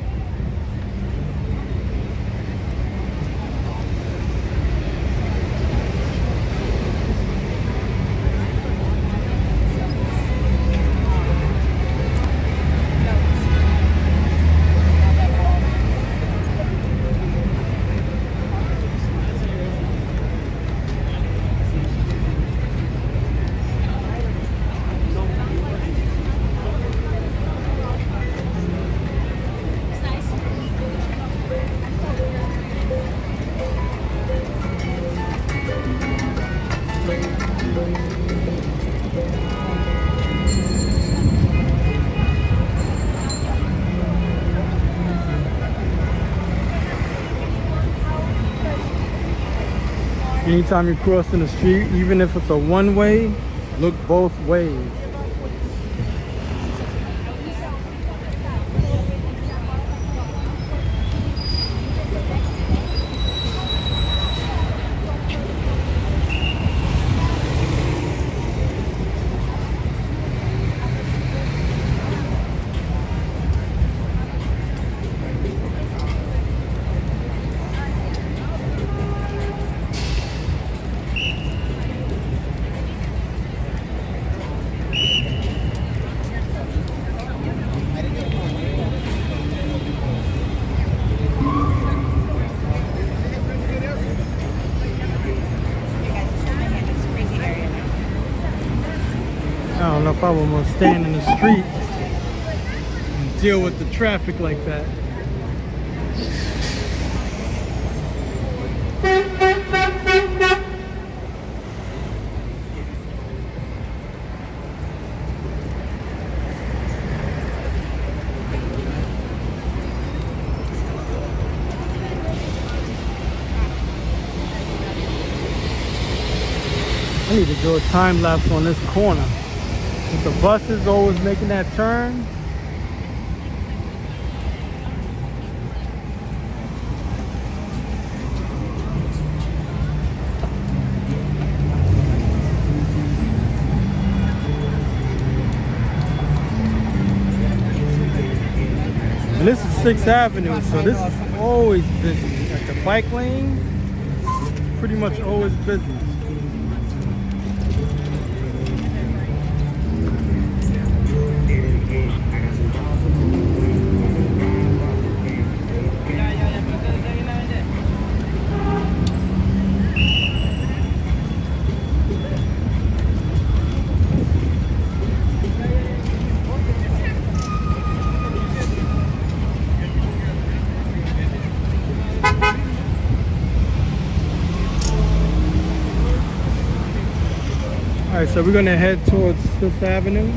Anytime you're crossing the street, even if it's a one-way, look both ways. I don't know if I would want to stand in the street and deal with the traffic like that. I need to do a time lapse on this corner. With the buses always making that turn. And this is 6th Avenue, so this is always busy. Like the bike lane, pretty much always busy. All right, so we're gonna head towards Fifth Avenue.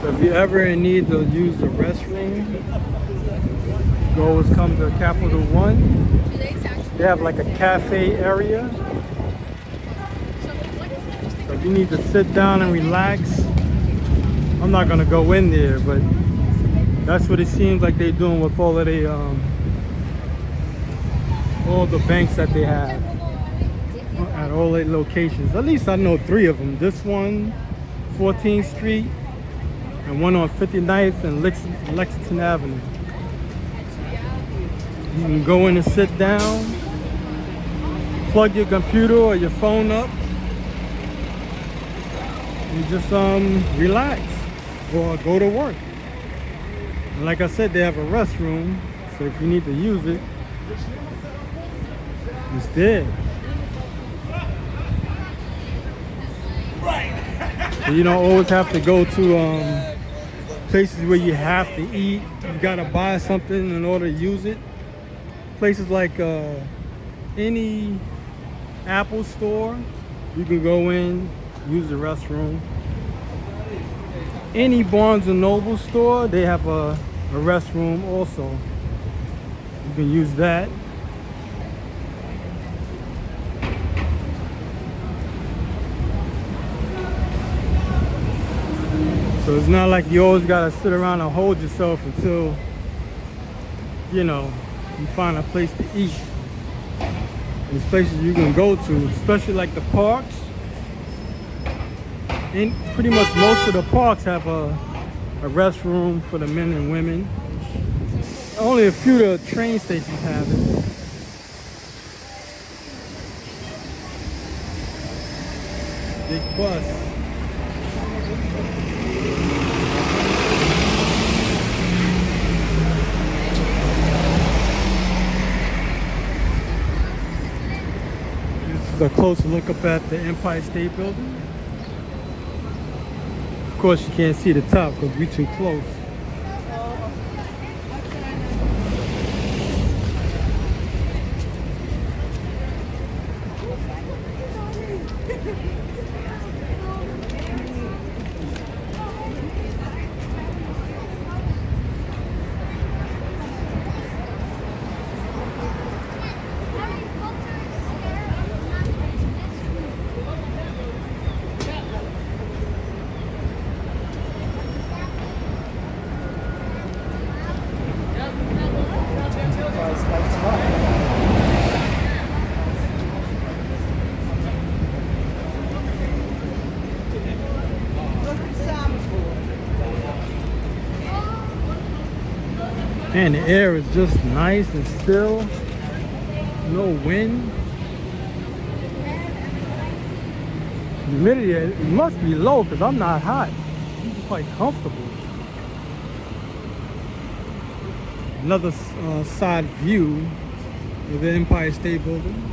So if you ever in need to use the restroom, you always come to Capital One. They have like a cafe area. So if you need to sit down and relax, I'm not gonna go in there, but that's what it seems like they're doing with all of the all the banks that they have at all their locations. At least I know 3 of them. This one, 14th Street, and one on 59th and Lexington Avenue. You can go in and sit down, plug your computer or your phone up, and just relax or go to work. And like I said, they have a restroom, so if you need to use it, it's there. So you don't always have to go to places where you have to eat. You gotta buy something in order to use it. Places like any Apple store, you can go in, use the restroom. Any Barnes & Noble store, they have a restroom also. You can use that. So it's not like you always gotta sit around and hold yourself until, you know, you find a place to eat. There's places you can go to, especially like the parks. And pretty much most of the parks have a restroom for the men and women. Only a few of the train stations have it. Big bus. A closer look up at the Empire State Building. Of course, you can't see the top because we're too close. And the air is just nice and still. No wind. Humidity, it must be low because I'm not hot. I'm quite comfortable. Another side view of the Empire State Building.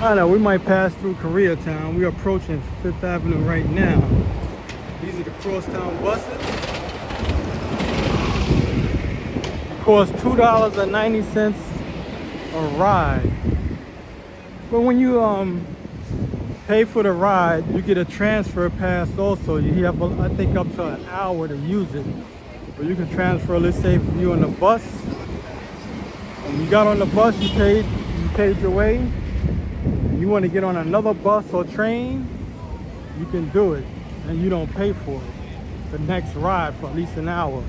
I know, we might pass through Koreatown. We're approaching Fifth Avenue right now. These are the crosstown buses. It costs $2.90 a ride. But when you pay for the ride, you get a transfer pass also. You have, I think, up to an hour to use it. But you can transfer, let's say, if you're on the bus. When you got on the bus, you paid your way. You want to get on another bus or train, you can do it, and you don't pay for it. The next ride for at least an hour.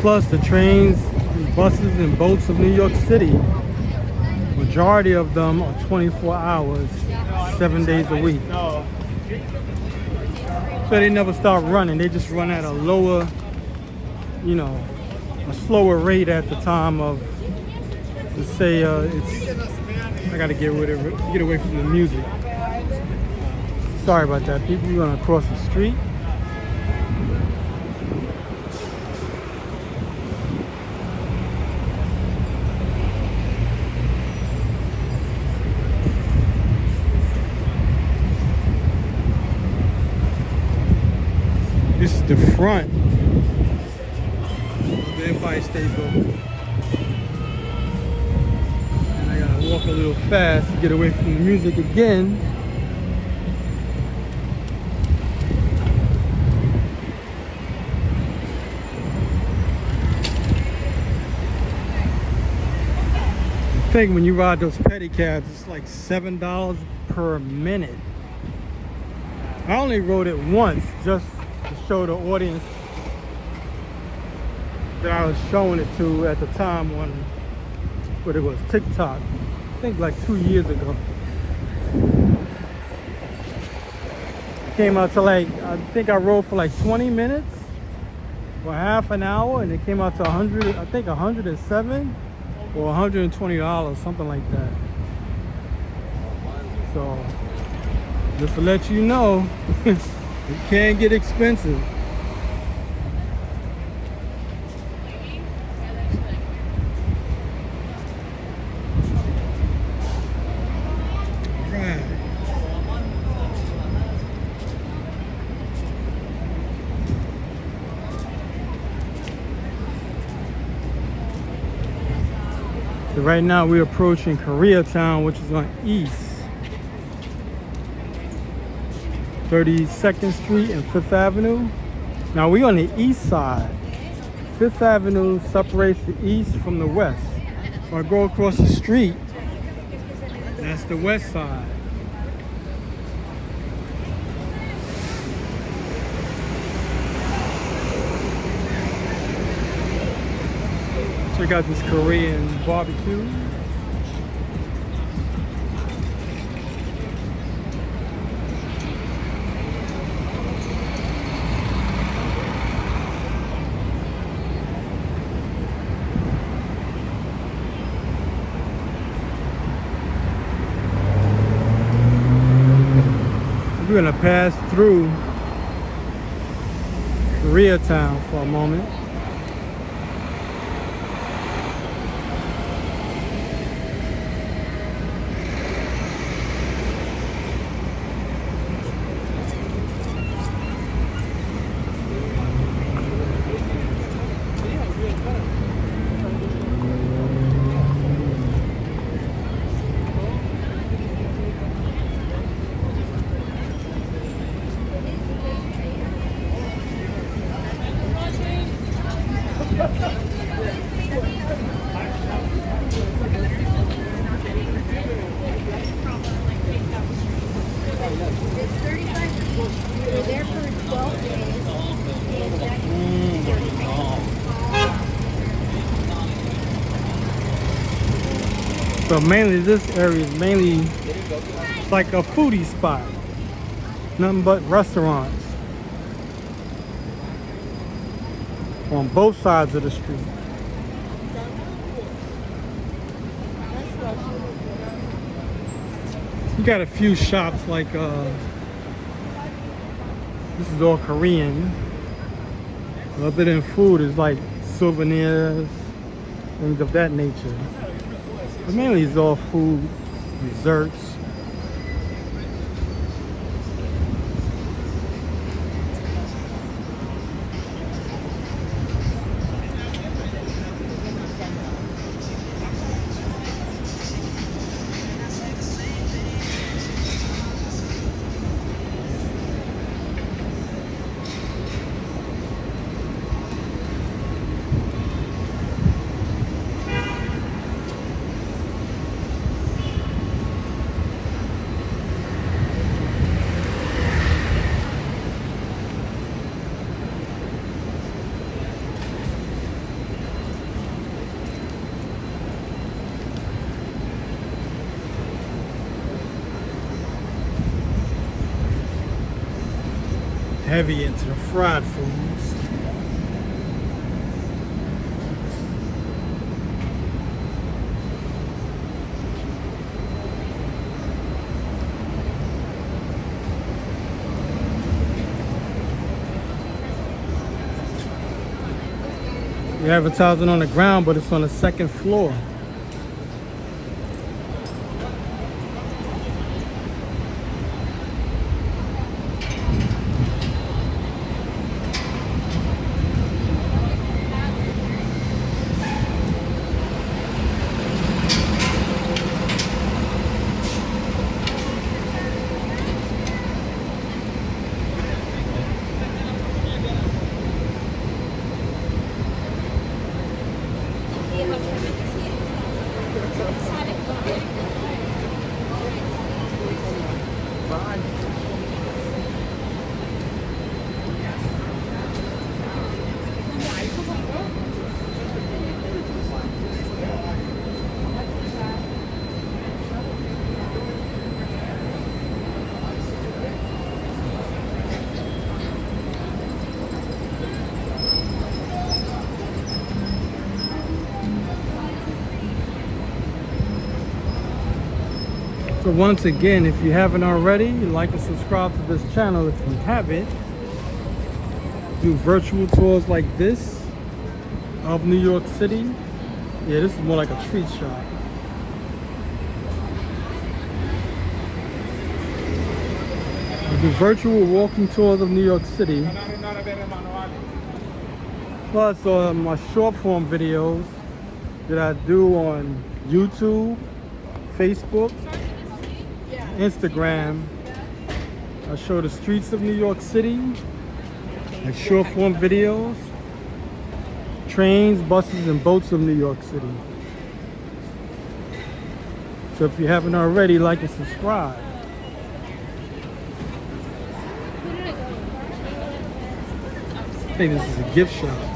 Plus the trains, buses, and boats of New York City. Majority of them are 24 hours, 7 days a week. So they never stop running. They just run at a lower, you know, a slower rate at the time of, let's say, I gotta get away from the music. Sorry about that, people. We're gonna cross the street. This is the front of the Empire State Building. And I gotta walk a little fast to get away from the music again. I think when you ride those pedicabs, it's like $7 per minute. I only rode it once just to show the audience that I was showing it to at the time on what it was, TikTok. I think like 2 years ago. Came out to like, I think I rode for like 20 minutes or half an hour, and it came out to 100, I think 107 or $120, something like that. So just to let you know, it can get expensive. Right. So right now we're approaching Koreatown, which is on East 32nd Street and 5th Avenue. Now we're on the east side. 5th Avenue separates the east from the west. So I go across the street, that's the west side. Check out this Korean barbecue. We're gonna pass through Koreatown for a moment. So mainly this area is mainly like a foodie spot. Nothing but restaurants on both sides of the street. You got a few shops like this is all Korean. Other than food is like souvenirs, things of that nature. But mainly it's all food, desserts. heavy into the fried foods. You're advertising on the ground, but it's on the second floor. So once again, if you haven't already, like and subscribe to this channel if you haven't. Do virtual tours like this of New York City. Yeah, this is more like a treat shop. We do virtual walking tours of New York City. Plus my short form videos that I do on YouTube, Facebook, Instagram. I show the streets of New York City, like short form videos, trains, buses, and boats of New York City. So if you haven't already, like and subscribe. I think this is a gift shop.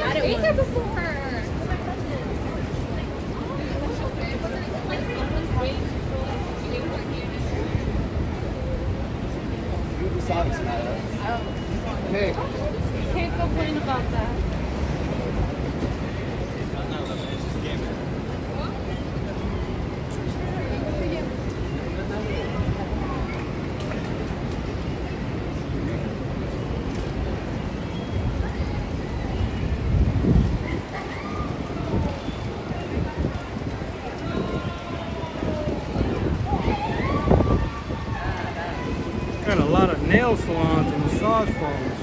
I ate there before. Hey. Can't complain about that. Got a lot of nail salons and massage parlors.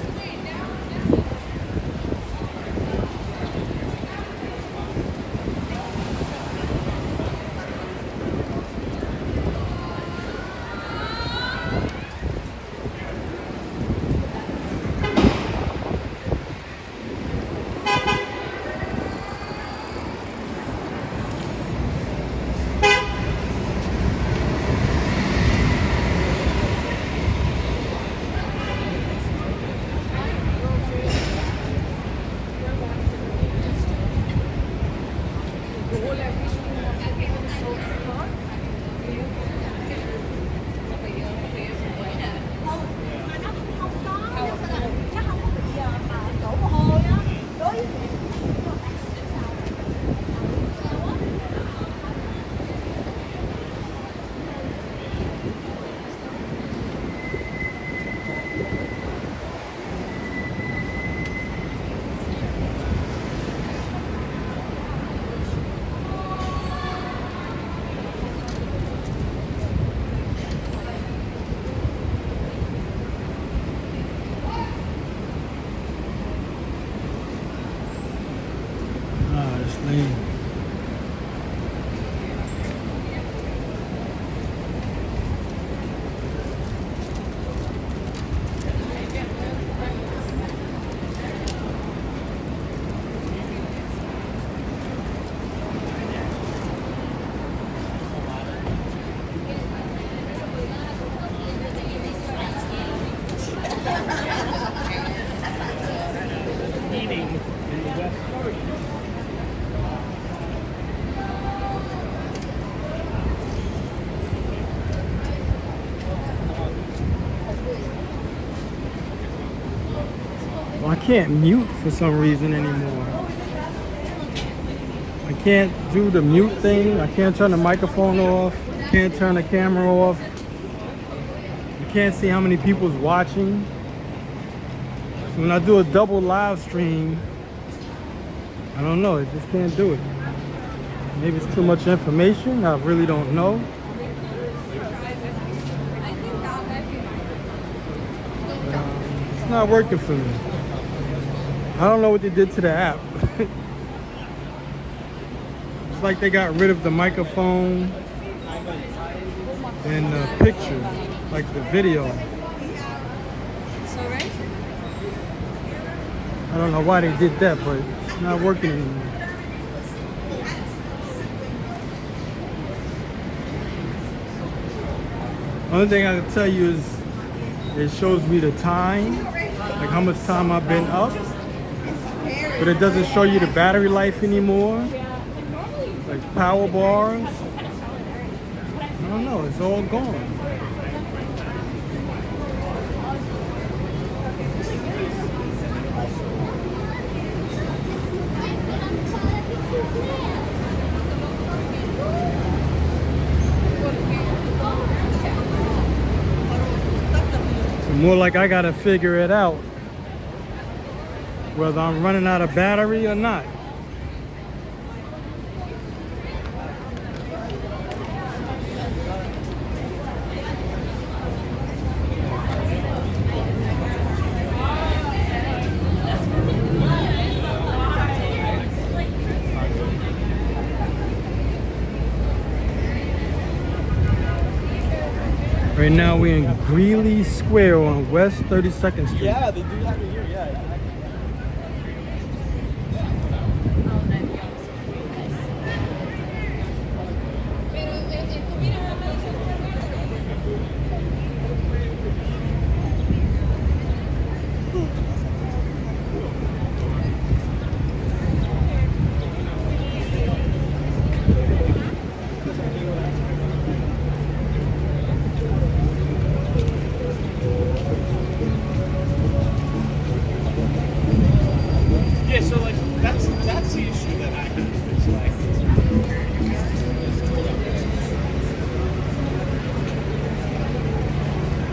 I can't mute for some reason anymore. I can't do the mute thing. I can't turn the microphone off. I can't turn the camera off. I can't see how many people's watching. So when I do a double live stream, I don't know, I just can't do it. Maybe it's too much information, I really don't know. It's not working for me. I don't know what they did to the app. It's like they got rid of the microphone and the picture, like the video. I don't know why they did that, but it's not working anymore. Only thing I can tell you is it shows me the time, like how much time I've been up, but it doesn't show you the battery life anymore, like power bars. I don't know, it's all gone. More like I gotta figure it out whether I'm running out of battery or not. Right now we're in Greeley Square on West 32nd Street. Yeah, they do have it here, yeah.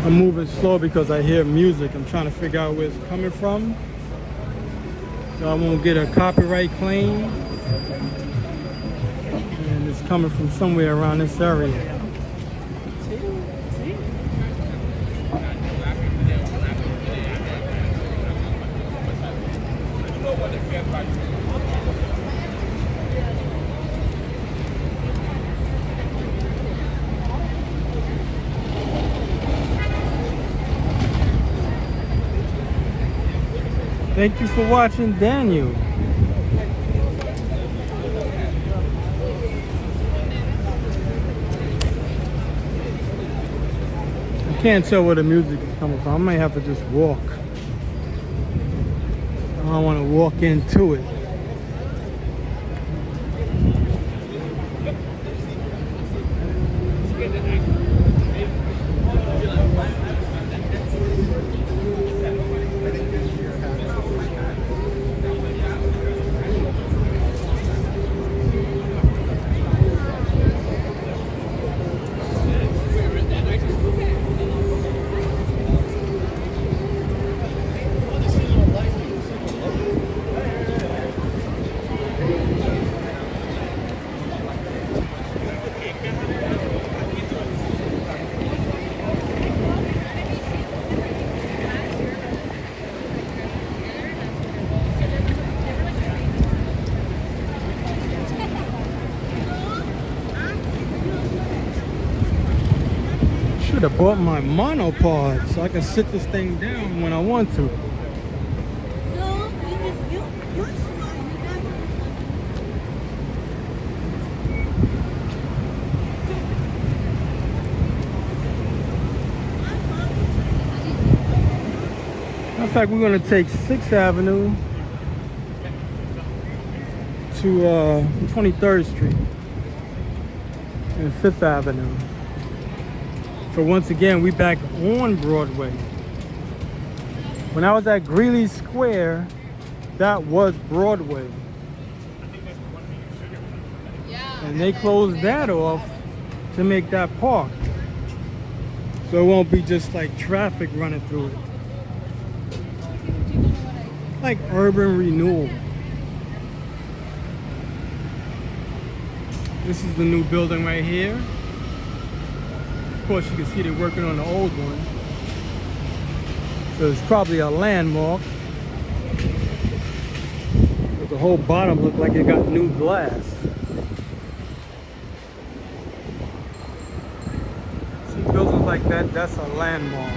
I'm moving slow because I hear music. I'm trying to figure out where it's coming from, so I won't get a copyright claim. And it's coming from somewhere around this area. Thank you for watching, Daniel. I can't tell where the music is coming from. I might have to just walk. I don't want to walk into it. Should have bought my monopod so I can sit this thing down when I want to. In fact, we're going to take 6th Avenue to 23rd Street and 5th Avenue. So once again, we back on Broadway. When I was at Greeley Square, that was Broadway. Yeah. And they closed that off to make that park. So it won't be just like traffic running through it. Like urban renewal. This is the new building right here. Of course, you can see they're working on the old one. So it's probably a landmark. But the whole bottom looked like it got new glass. See buildings like that, that's a landmark.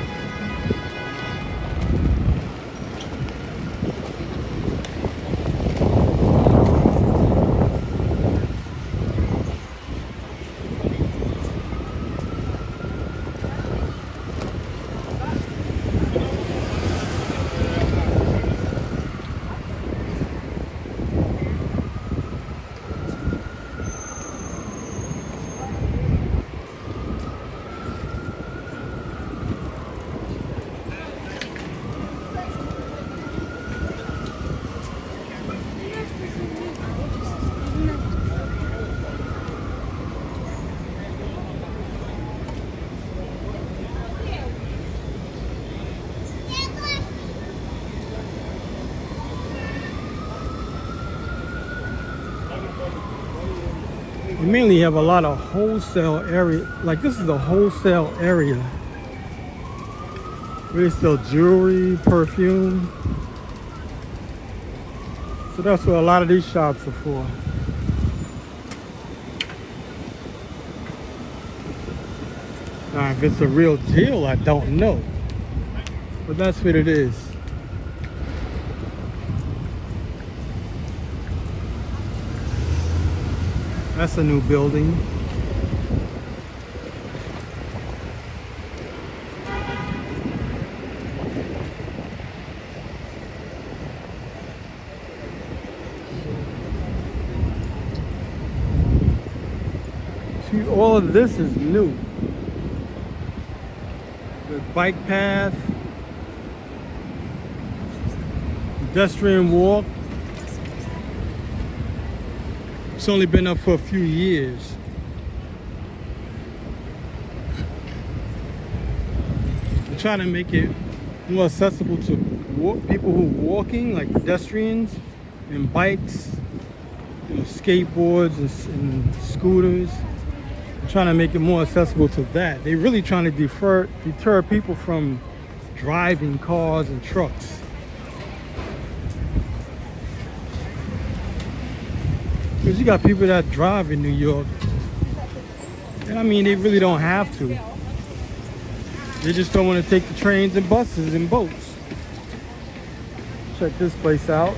We mainly have a lot of wholesale area. Like this is the wholesale area. Where they sell jewelry, perfume. So that's what a lot of these shops are for. Now if it's a real deal, I don't know. But that's what it is. That's a new building. See, all of this is new. The bike path, pedestrian walk. It's only been up for a few years. We're trying to make it more accessible to people who are walking, like pedestrians and bikes, skateboards and scooters. We're trying to make it more accessible to that. They're really trying to deter people from driving cars and trucks. Because you got people that drive in New York. And I mean, they really don't have to. They just don't want to take the trains and buses and boats. Check this place out.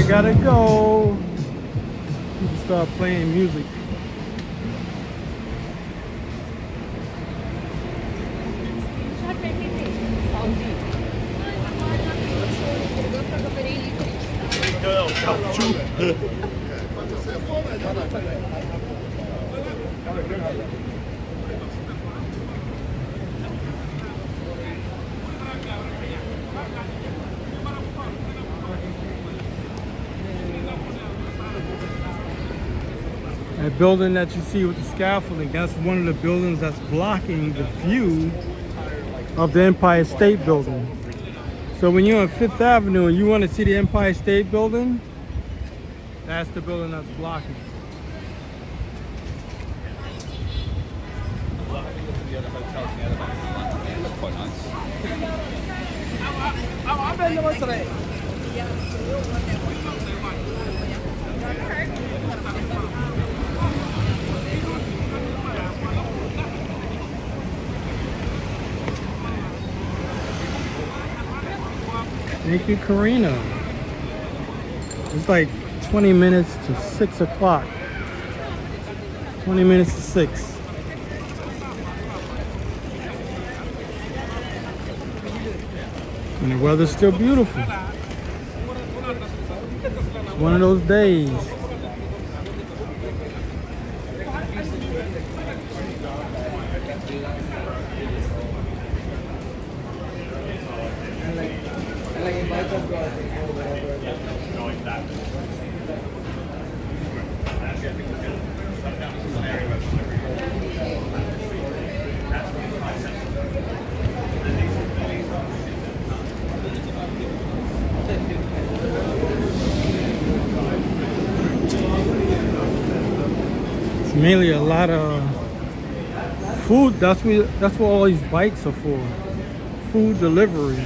Gotta go. People start playing music. That building that you see with the scaffolding, that's one of the buildings that's blocking the view of the Empire State Building. So when you're on 5th Avenue and you want to see the Empire State Building, that's the building that's blocking. Thank you, Karina. It's like 20 minutes to 6 o'clock. 20 minutes to 6. And the weather's still beautiful. It's one of those days. It's mainly a lot of food. That's what all these bikes are for. Food delivery.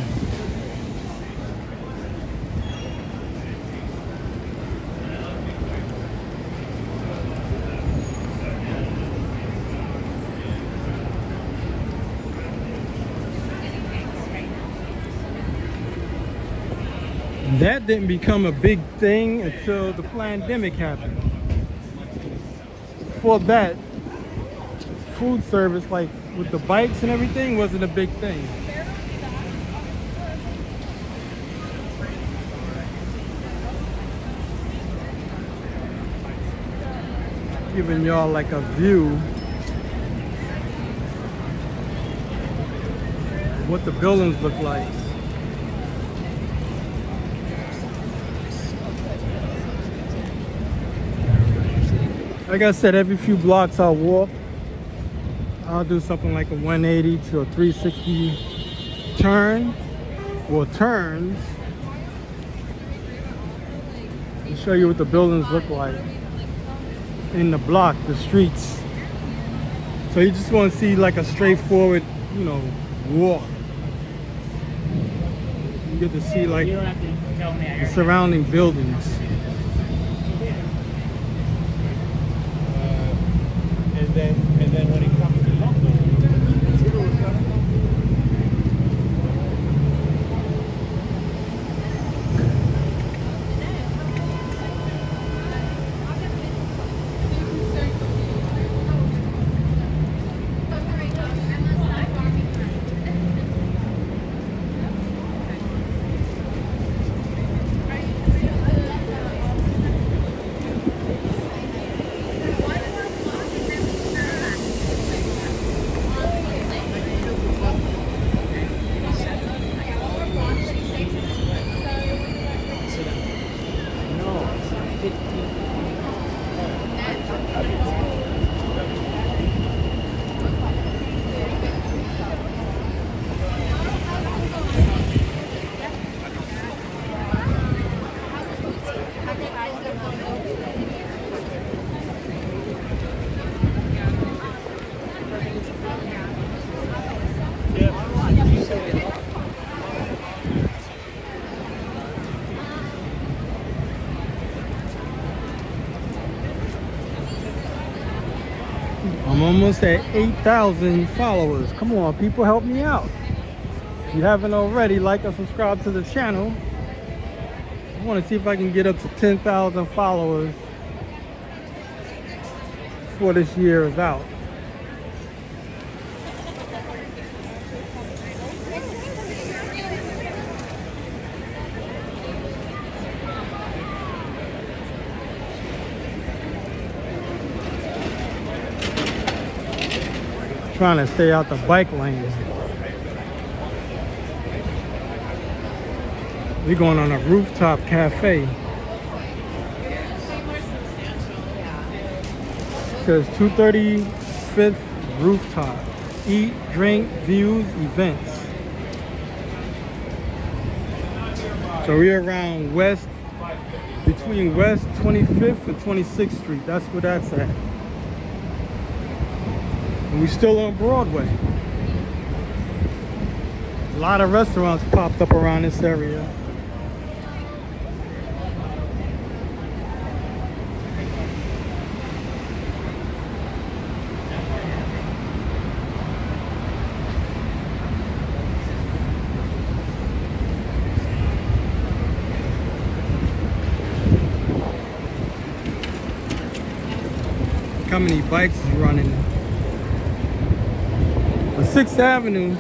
That didn't become a big thing until the pandemic happened. Before that, food service, like with the bikes and everything, wasn't a big thing. Giving y'all like a view of what the buildings look like. Like I said, every few blocks I'll walk. I'll do something like a 180 to a 360 turn or turns to show you what the buildings look like in the block, the streets. So you just want to see like a straightforward, you know, walk. You get to see like the surrounding buildings. And then when it comes to London, I'm almost at 8,000 followers. Come on, people, help me out. If you haven't already, like or subscribe to the channel. I want to see if I can get up to 10,000 followers before this year is out. Trying to stay out the bike lane. We're going on a rooftop cafe. It says 235th rooftop. Eat, drink, views, events. So we're around between West 25th and 26th Street. That's where that's at. And we're still on Broadway. A lot of restaurants popped up around this area. how many bikes is running. On 6th Avenue,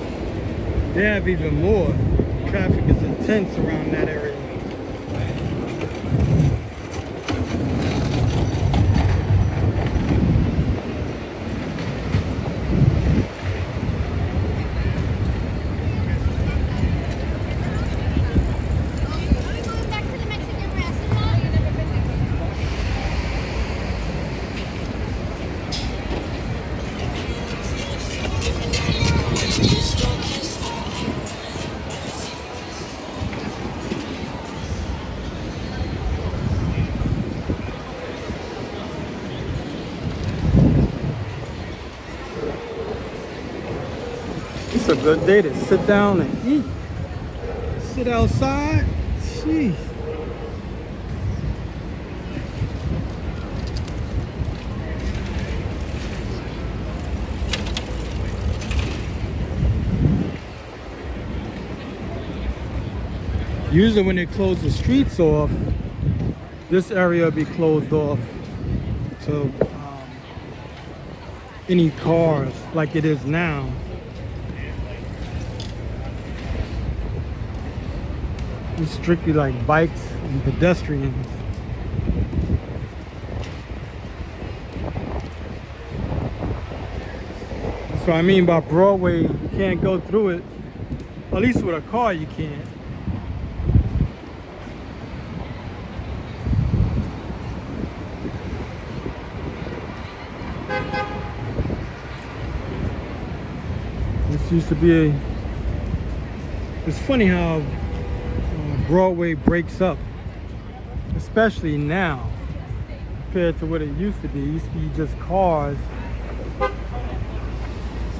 they have even more. Traffic is intense around that area. It's a good day to sit down and eat. Sit outside. Jeez. Usually when they close the streets off, this area will be closed off to any cars like it is now. It's strictly like bikes and pedestrians. That's what I mean by Broadway. You can't go through it. At least with a car you can't. This used to be it's funny how Broadway breaks up, especially now, compared to what it used to be. It used to be just cars.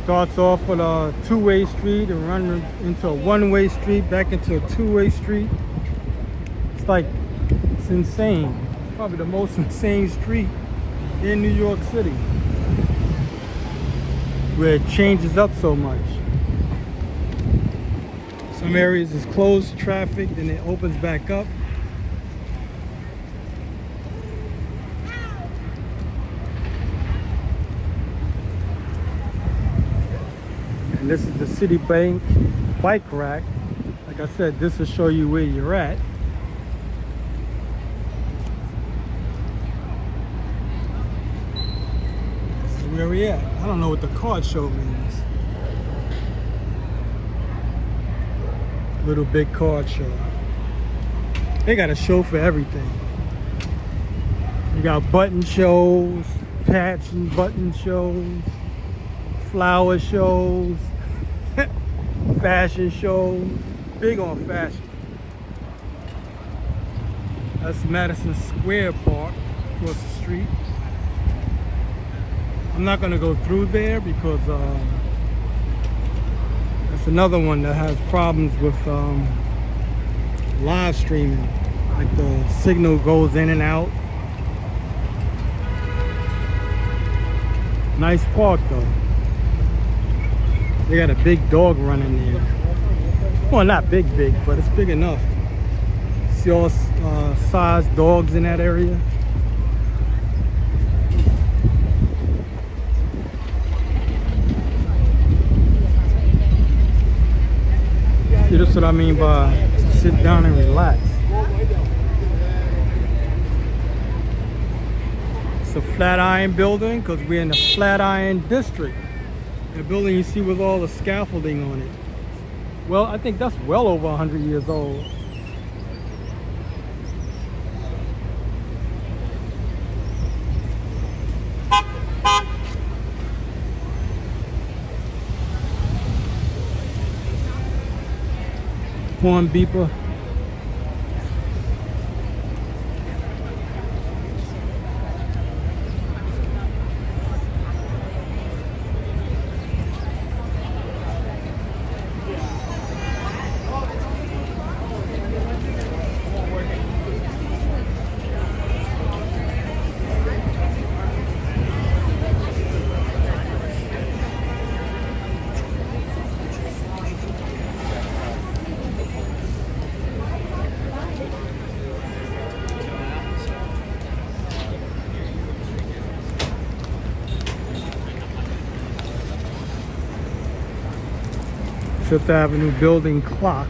Starts off with a two-way street and runs into a one-way street, back into a two-way street. It's insane. Probably the most insane street in New York City, where it changes up so much. Some areas is closed to traffic, then it opens back up. And this is the Citibank bike rack. Like I said, this will show you where you're at. This is where we at. I don't know what the card show means. Little big card show. They got a show for everything. You got button shows, patch and button shows, flower shows, fashion shows. Big on fashion. That's Madison Square Park across the street. I'm not gonna go through there because it's another one that has problems with live streaming. Like the signal goes in and out. Nice park though. They got a big dog running there. Well, not big, but it's big enough. See all size dogs in that area. See, that's what I mean by sit down and relax. It's a Flatiron building because we're in the Flatiron district. The building you see with all the scaffolding on it. Well, I think that's well over 100 years old. Horn beeper. Fifth Avenue building clock.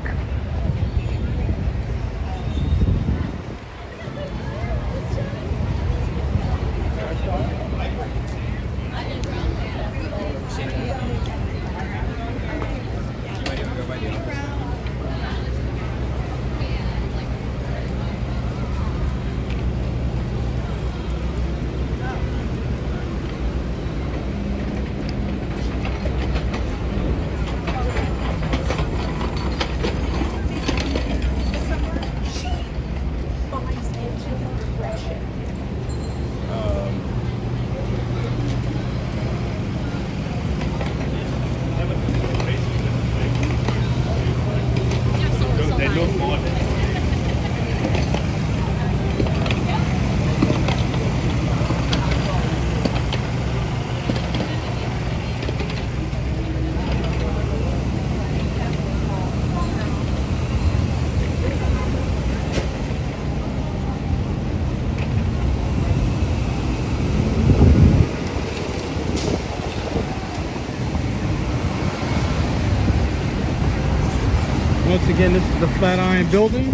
Once again, this is the Flatiron building.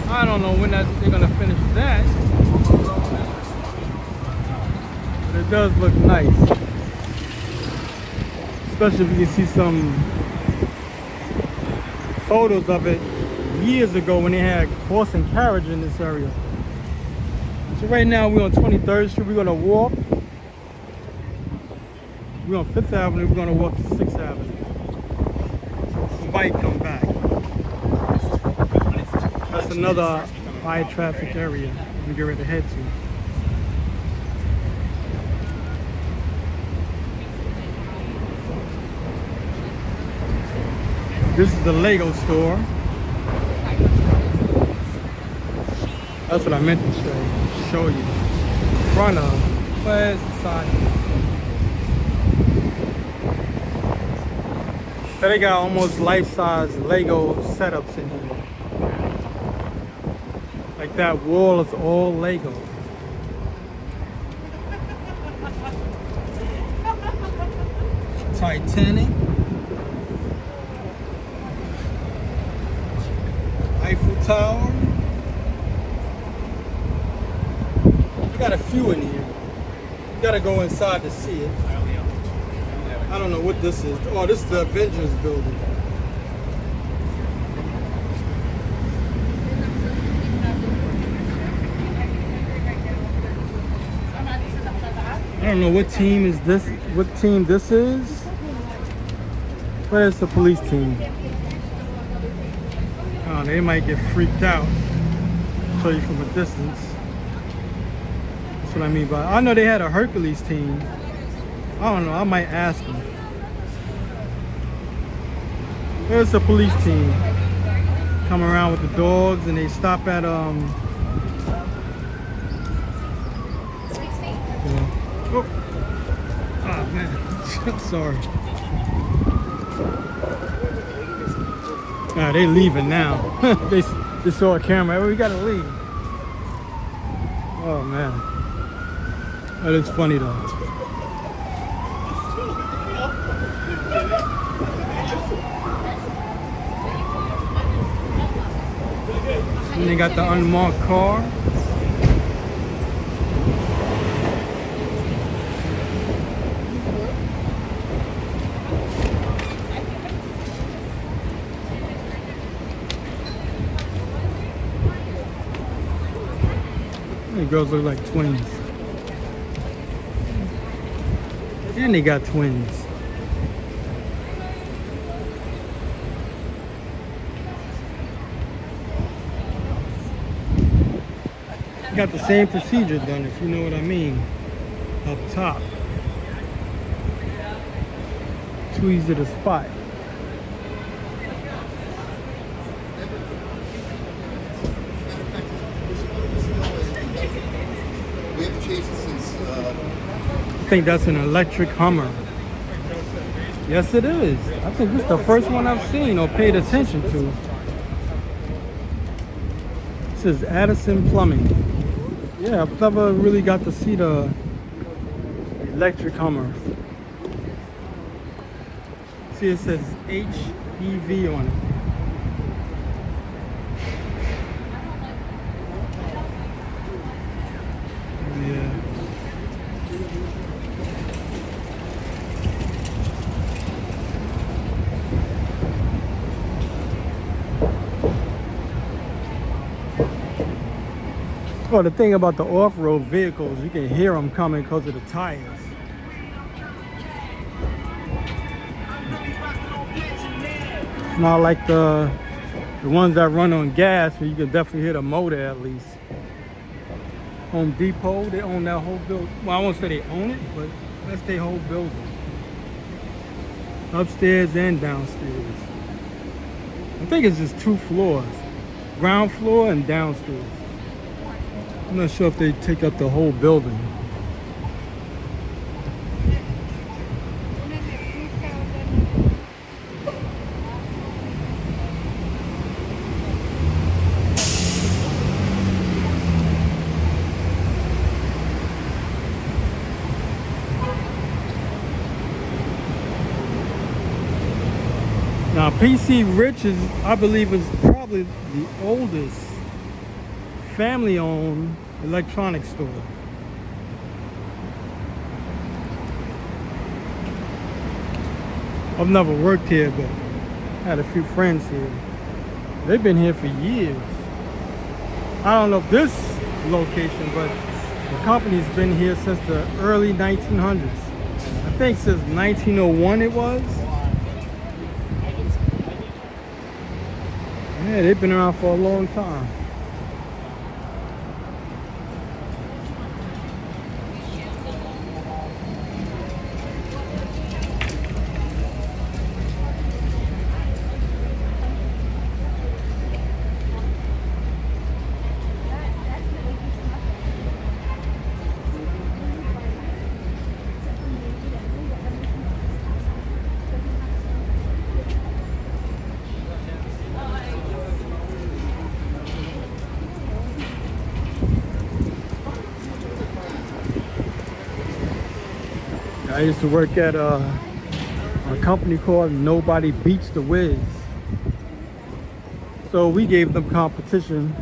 I don't know when they're gonna finish that, but it does look nice. Especially if you can see some photos of it years ago when they had horse and carriage in this area. So right now we're on 23rd Street. We're gonna walk. We're on 5th Avenue. We're gonna walk to 6th Avenue. Might come back. That's another high traffic area we get ready to head to. This is the Lego store. That's what I meant to show you. Front of. Where's the side? So they got almost life-size Lego setups in here. Like that wall is all Lego. Titanic. Eiffel Tower. You got a few in here. You gotta go inside to see it. I don't know what this is. Oh, this is the Avengers building. I don't know what team is this. What team this is? Where's the police team? Oh, they might get freaked out. Show you from a distance. That's what I mean by. I know they had a Hercules team. I don't know, I might ask them. There's the police team. Come around with the dogs and they stop at Oh man, sorry. Nah, they leaving now. they saw a camera, we gotta leave. Oh man. That is funny though. And they got the unmarked car. The girls look like twins. And they got twins. Got the same procedure done, if you know what I mean. Up top. Too easy to spot. We haven't chased it since. I think that's an electric Hummer. Yes, it is. I think this is the first one I've seen or paid attention to. This is Addison Plumbing. Yeah, I've never really got to see the electric Hummer. See, it says HEV on it. Yeah. Well, the thing about the off-road vehicles, you can hear them coming because of the tires. It's not like the ones that run on gas, where you can definitely hear the motor at least. Home Depot, they own that whole building. Well, I won't say they own it, but that's their whole building. Upstairs and downstairs. I think it's just 2 floors. Ground floor and downstairs. I'm not sure if they take up the whole building. Now, PC Rich is, I believe, is probably the oldest family-owned electronics store. I've never worked here, but I had a few friends here. They've been here for years. I don't know if this location, but the company's been here since the early 1900s. I think since 1901 it was. Yeah, they've been around for a long time. I used to work at a company called Nobody Beats the Wiz. So we gave them competition.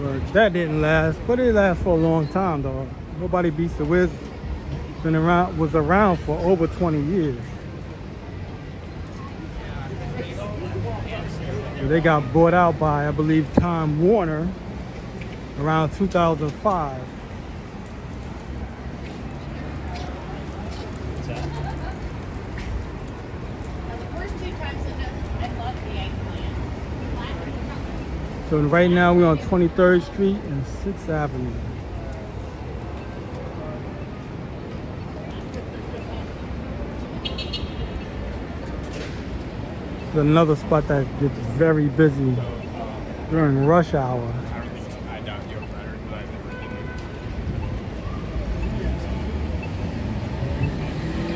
But that didn't last. But it lasted for a long time though. Nobody Beats the Wiz was around for over 20 years. They got bought out by, I believe, Time Warner around 2005. So right now we're on 23rd Street and 6th Avenue. It's another spot that gets very busy during rush hour.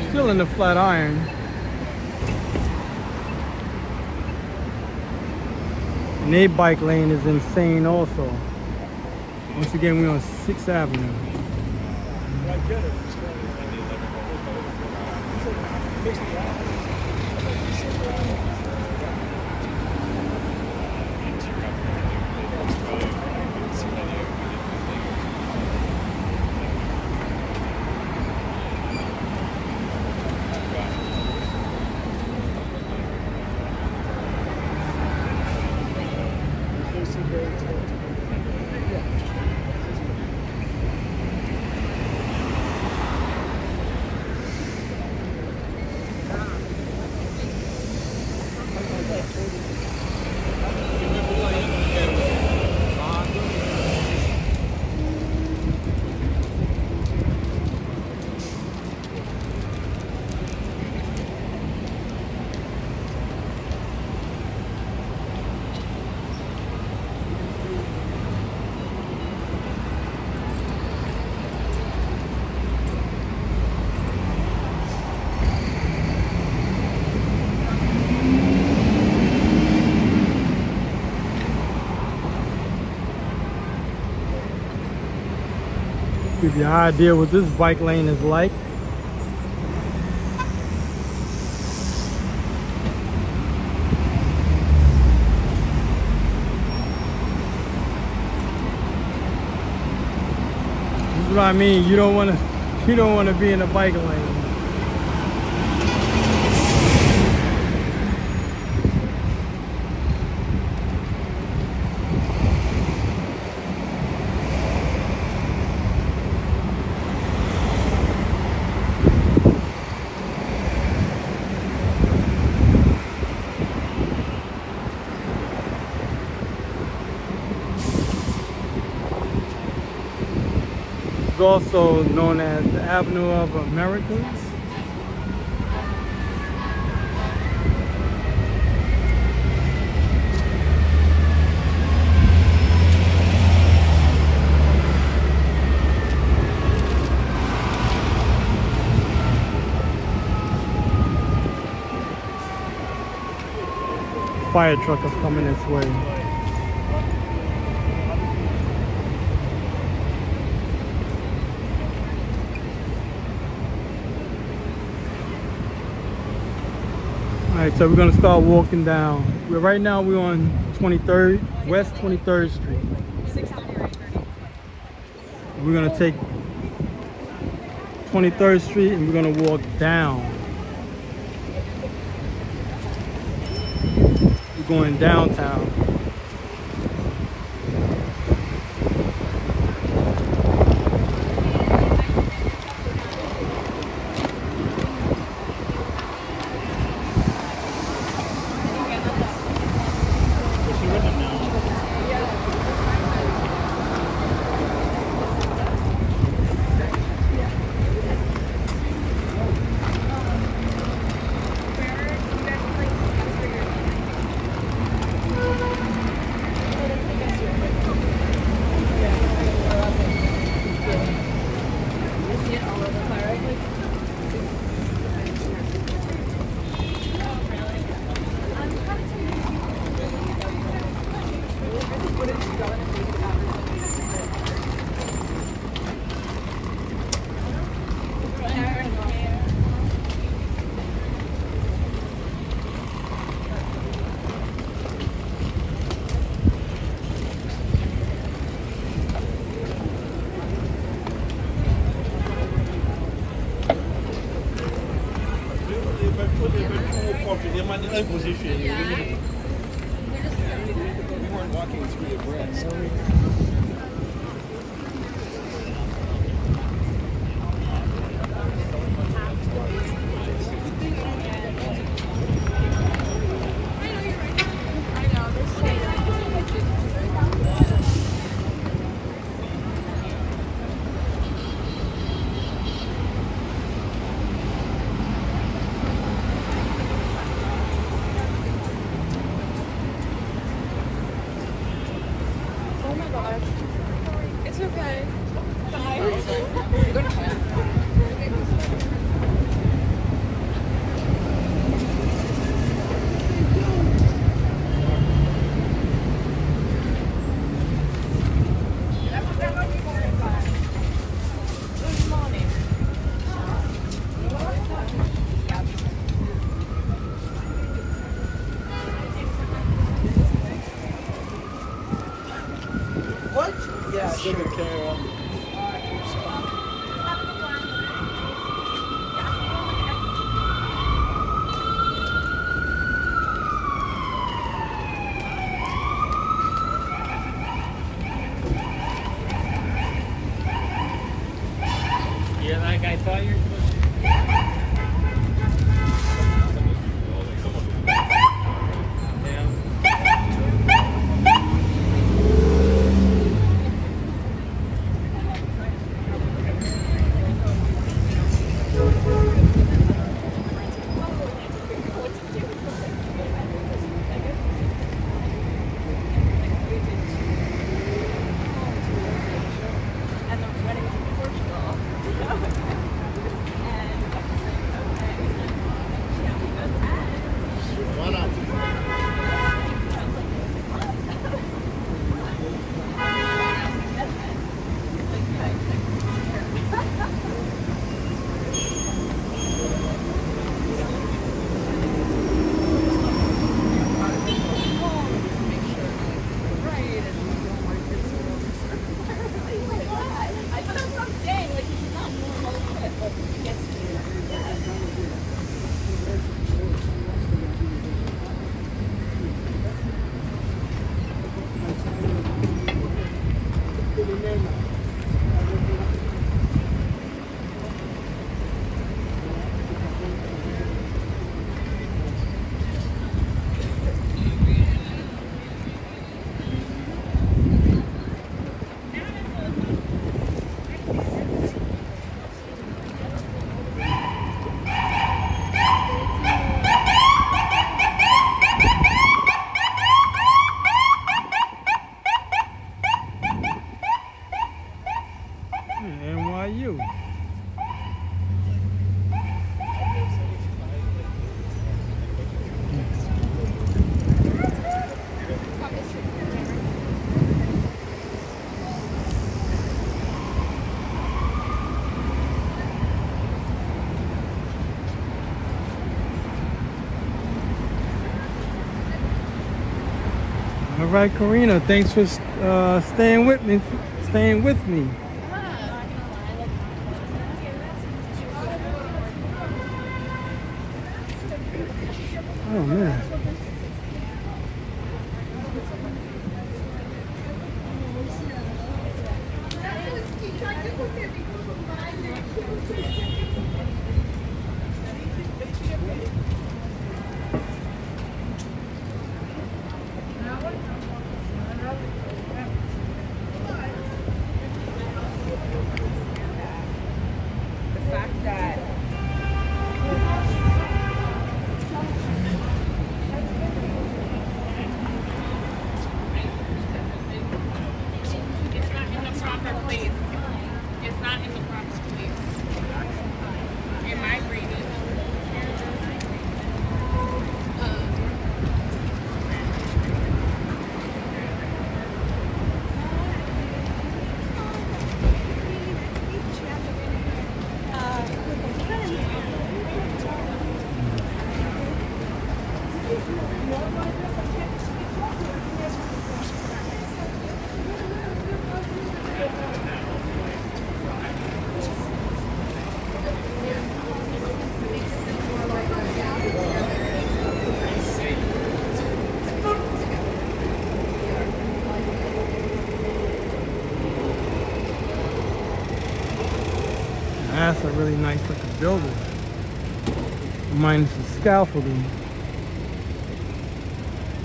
Still in the Flatiron. And their bike lane is insane also. Once again, we're on 6th Avenue. Give you an idea what this bike lane is like. is what I mean. You don't want to be in the bike lane. It's also known as the Avenue of Americans. Fire truck is coming this way. Alright, so we're gonna start walking down. Right now we're on 23rd, West 23rd Street. We're gonna take 23rd Street and we're gonna walk down. We're going downtown. NYU. All right, Karina, thanks for staying with me. Oh man. That's a really nice looking building. Minus the scaffolding.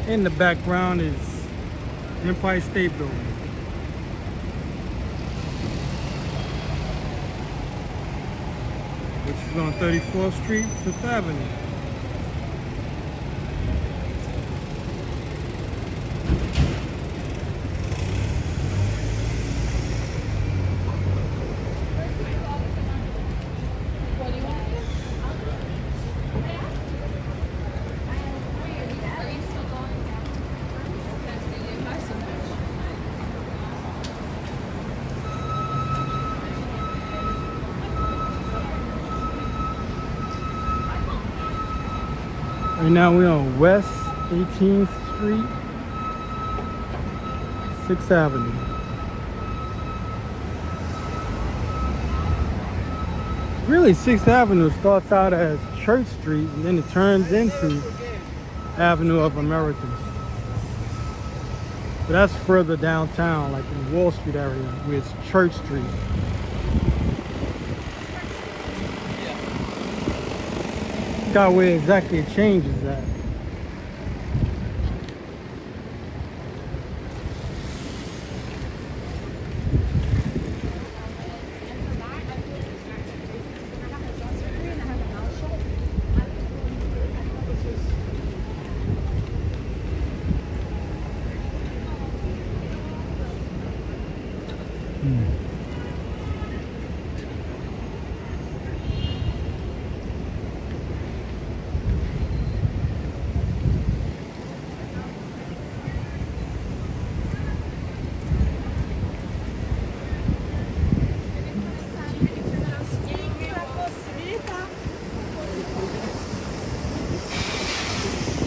In the background is Empire State Building. Which is on 34th Street, 5th Avenue. Right now we're on West 18th Street, 6th Avenue. Really, 6th Avenue starts out as Church Street and then it turns into Avenue of Americans. But that's further downtown, like in the Wall Street area, where it's Church Street. Got where exactly it changes at.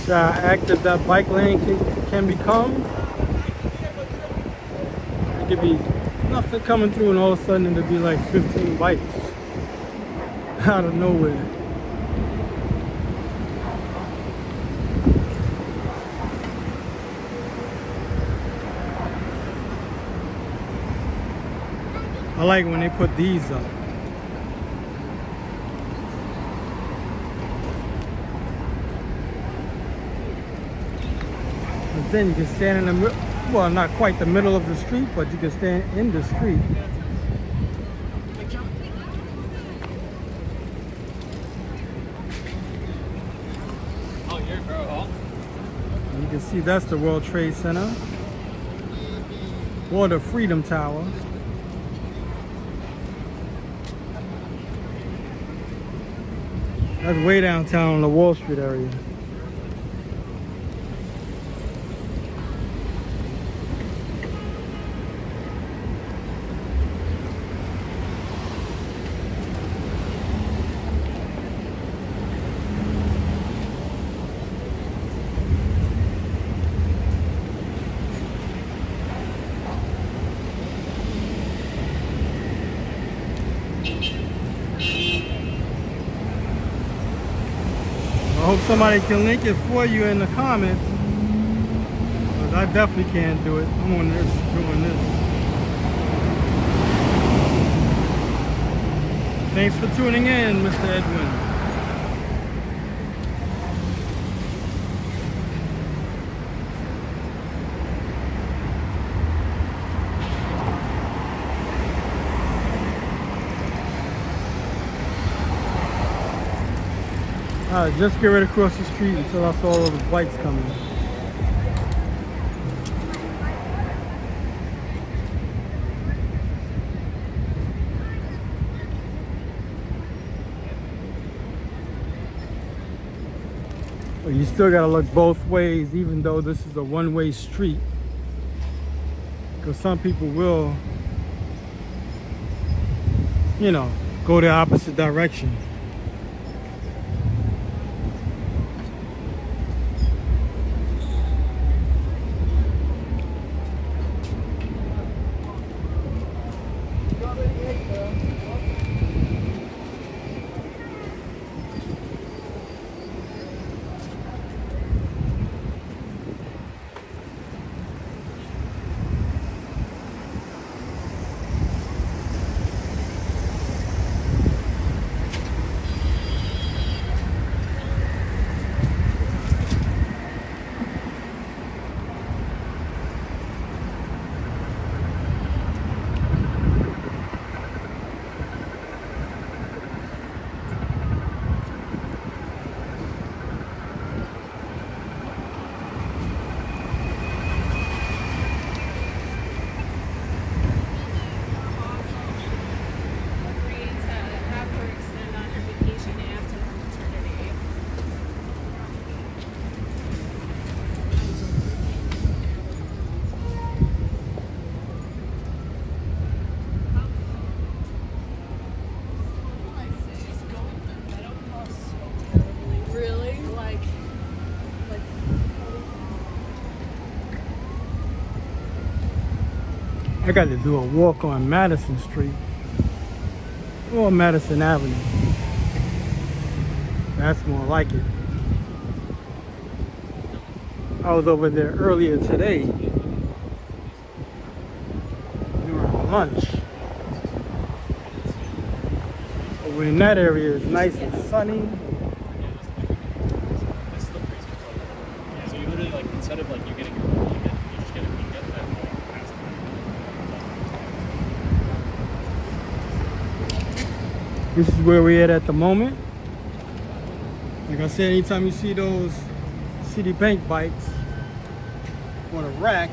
How active that bike lane can become. It could be nothing coming through and all of a sudden it'll be like 15 bikes out of nowhere. I like when they put these up. Then you can stand in the middle, well, not quite the middle of the street, but you can stand in the street. You can see that's the World Trade Center or the Freedom Tower. That's way downtown in the Wall Street area. I hope somebody can link it for you in the comments, because I definitely can't do it. I'm on this, doing this. Thanks for tuning in, Mr. Edwin. Just get right across the street until I saw all those bikes coming. But you still gotta look both ways, even though this is a one-way street, because some people will, you know, go the opposite direction. I got to do a walk on Madison Street or Madison Avenue. That's more like it. I was over there earlier today during lunch. Over in that area is nice and sunny. So you literally, like, instead of like you getting your roll, you just get that roll past it. This is where we're at the moment. Like I said, anytime you see those Citibank bikes on a rack,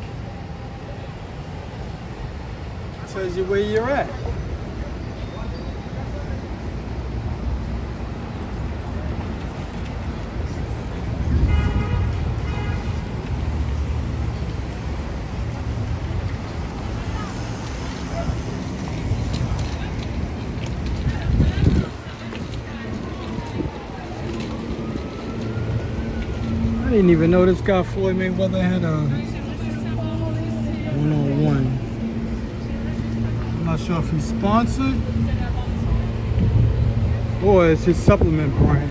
it tells you where you're at. I didn't even know this guy Floyd Mayweather had a one-on-one. I'm not sure if he's sponsored or it's his supplement brand.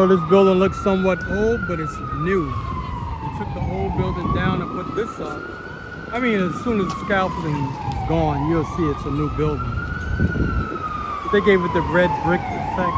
know this building looks somewhat old, but it's new. They took the old building down and put this up. I mean, as soon as the scaffolding is gone, you'll see it's a new building. They gave it the red brick effect.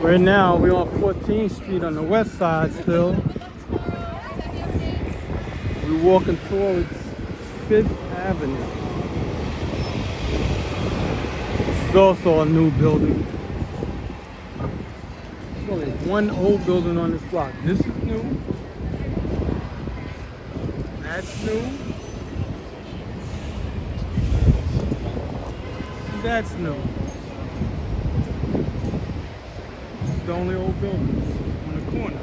Right now, we're on 14th Street on the west side still. We're walking towards 5th Avenue. This is also a new building. There's only one old building on this block. This is new. That's new. That's new. The only old buildings on the corner.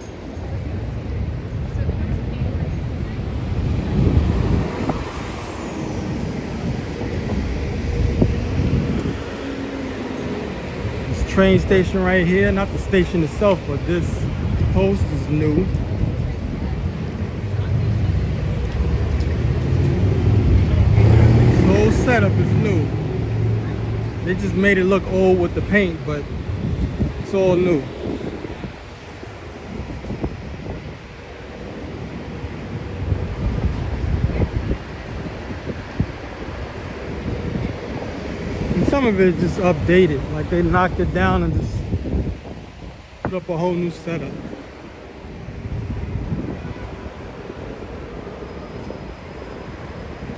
This train station right here, not the station itself, but this post is new. This whole setup is new. They just made it look old with the paint, but it's all new. And some of it is just updated, like they knocked it down and just put up a whole new setup.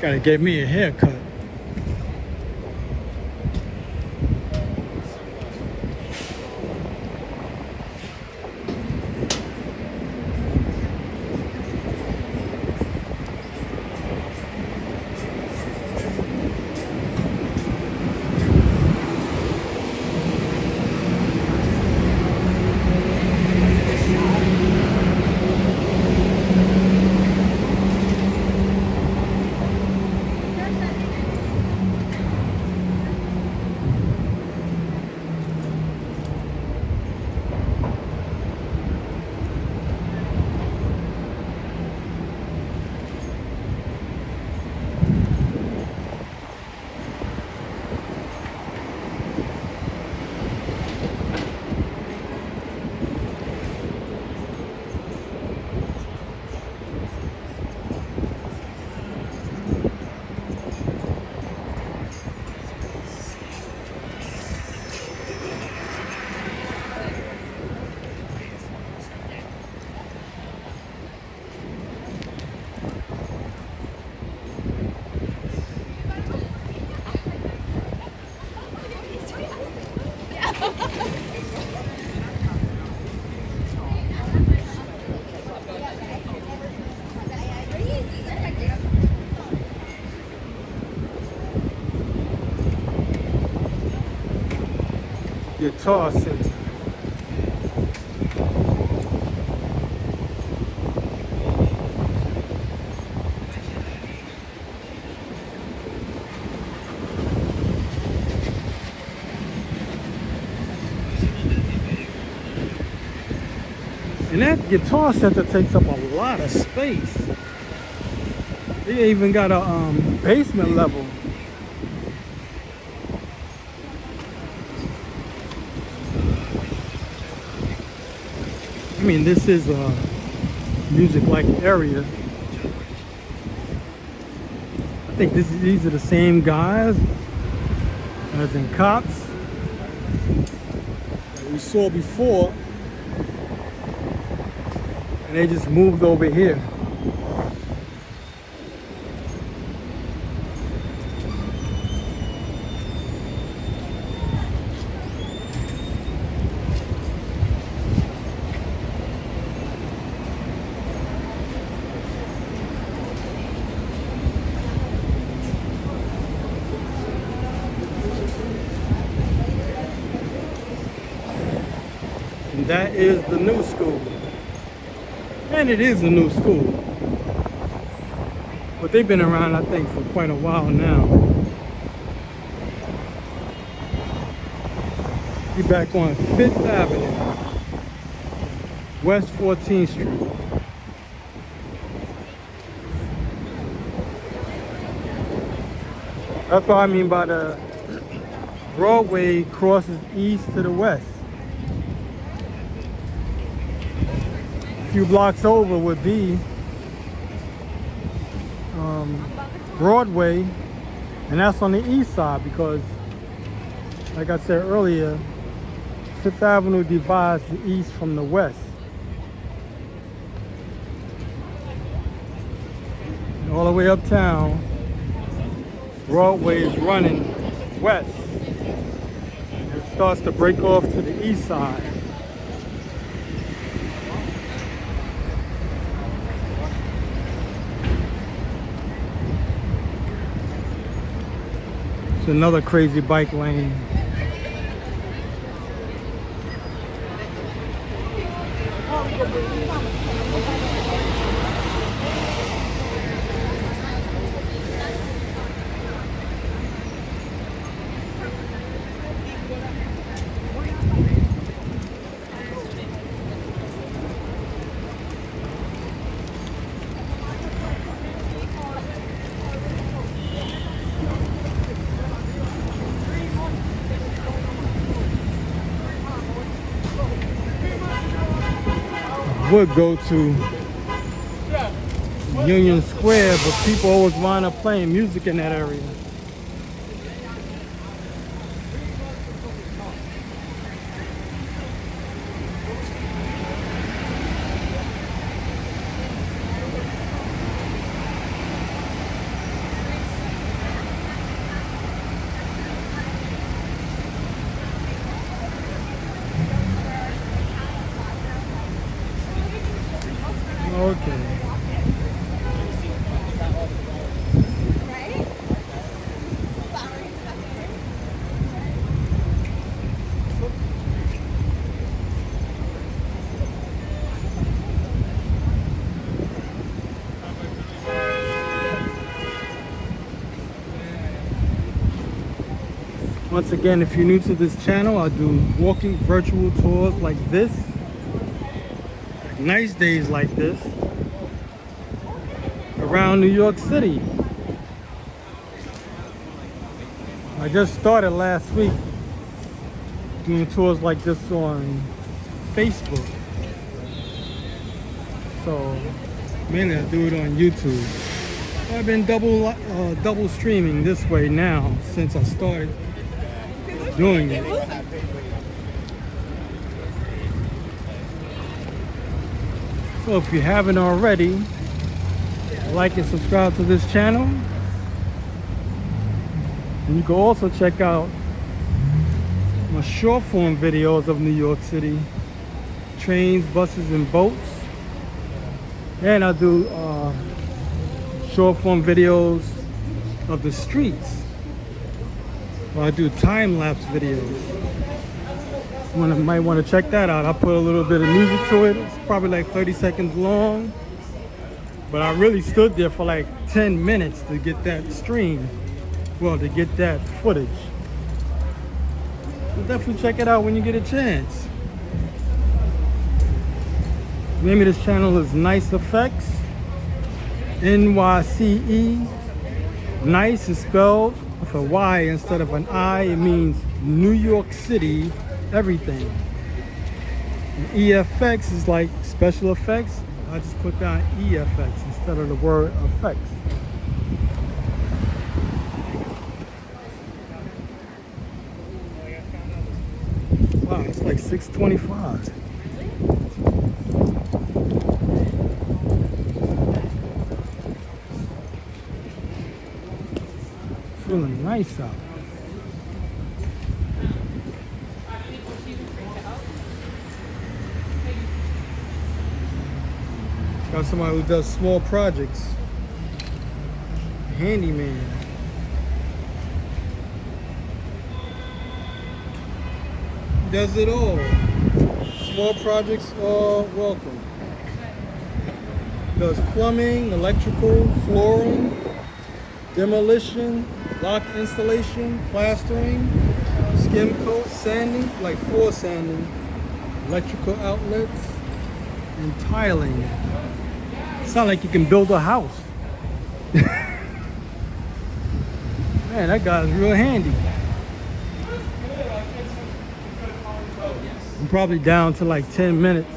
Gotta get me a haircut. Guitar Center. And that Guitar Center takes up a lot of space. They even got a basement level. I mean, this is a music-like area. I think these are the same guys as in Cops that we saw before, and they just moved over here. that is the new school. And it is a new school. But they've been around, I think, for quite a while now. We're back on 5th Avenue, West 14th Street. That's what I mean by the Broadway crosses east to the west. A few blocks over would be Broadway, and that's on the east side because, like I said earlier, 5th Avenue divides the east from the west. And all the way uptown, Broadway is running west. It starts to break off to the east side. It's another crazy bike lane. Would go to Union Square, but people always wind up playing music in that area. Okay. Once again, if you're new to this channel, I do walking virtual tours like this. Nice days like this around New York City. I just started last week doing tours like this on Facebook. So mainly I do it on YouTube. I've been double streaming this way now since I started doing it. So if you haven't already, like and subscribe to this channel. And you can also check out my short form videos of New York City, trains, buses, and boats. And I do short form videos of the streets. Well, I do time-lapse videos. You might want to check that out. I put a little bit of music to it. It's probably like 30 seconds long. But I really stood there for like 10 minutes to get that stream. Well, to get that footage. So definitely check it out when you get a chance. The name of this channel is Nice Effects. NYCE. Nice is spelled with a Y instead of an I. It means New York City everything. And EFX is like special effects. I just put down EFX instead of the word effects. Wow, it's like 6:25. Feeling nice out. Got somebody who does small projects. Handyman. Does it all. More projects are welcome. Does plumbing, electrical, flooring, demolition, block installation, plastering, skim coat, sanding, like floor sanding, electrical outlets, and tiling. Sound like you can build a house. Man, that guy's real handy. I'm probably down to like 10 minutes.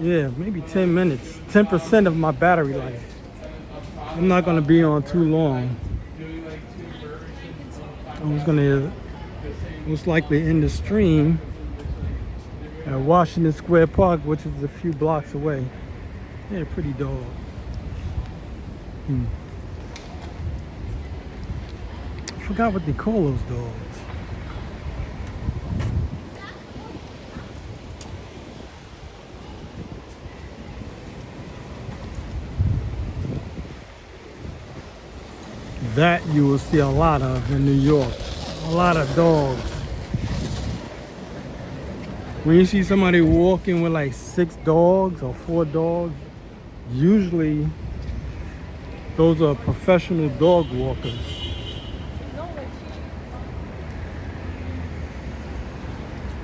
Maybe 10 minutes. 10% of my battery life. I'm not gonna be on too long. I was gonna most likely end the stream at Washington Square Park, which is a few blocks away. Yeah, pretty dog. I forgot what they call those dogs. That you will see a lot of in New York. A lot of dogs. When you see somebody walking with like 6 dogs or 4 dogs, usually those are professional dog walkers.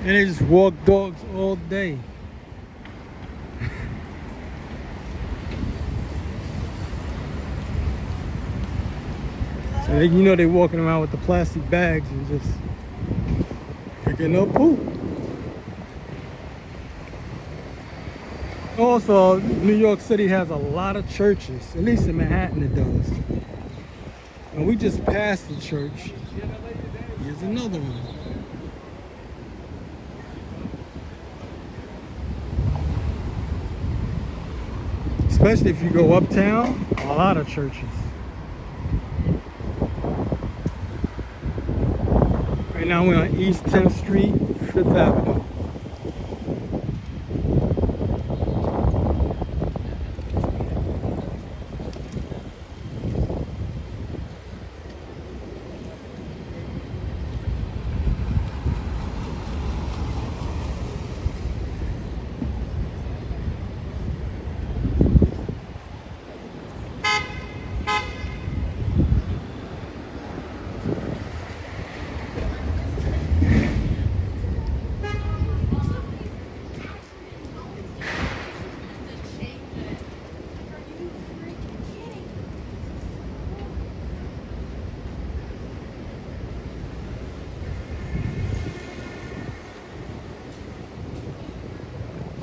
And they just walk dogs all day. So they, you know, they're walking around with the plastic bags and just picking up poop. Also, New York City has a lot of churches, at least in Manhattan it does. And we just passed the church. Here's another one. Especially if you go uptown, a lot of churches. Right now we're on East 10th Street, 5th Avenue.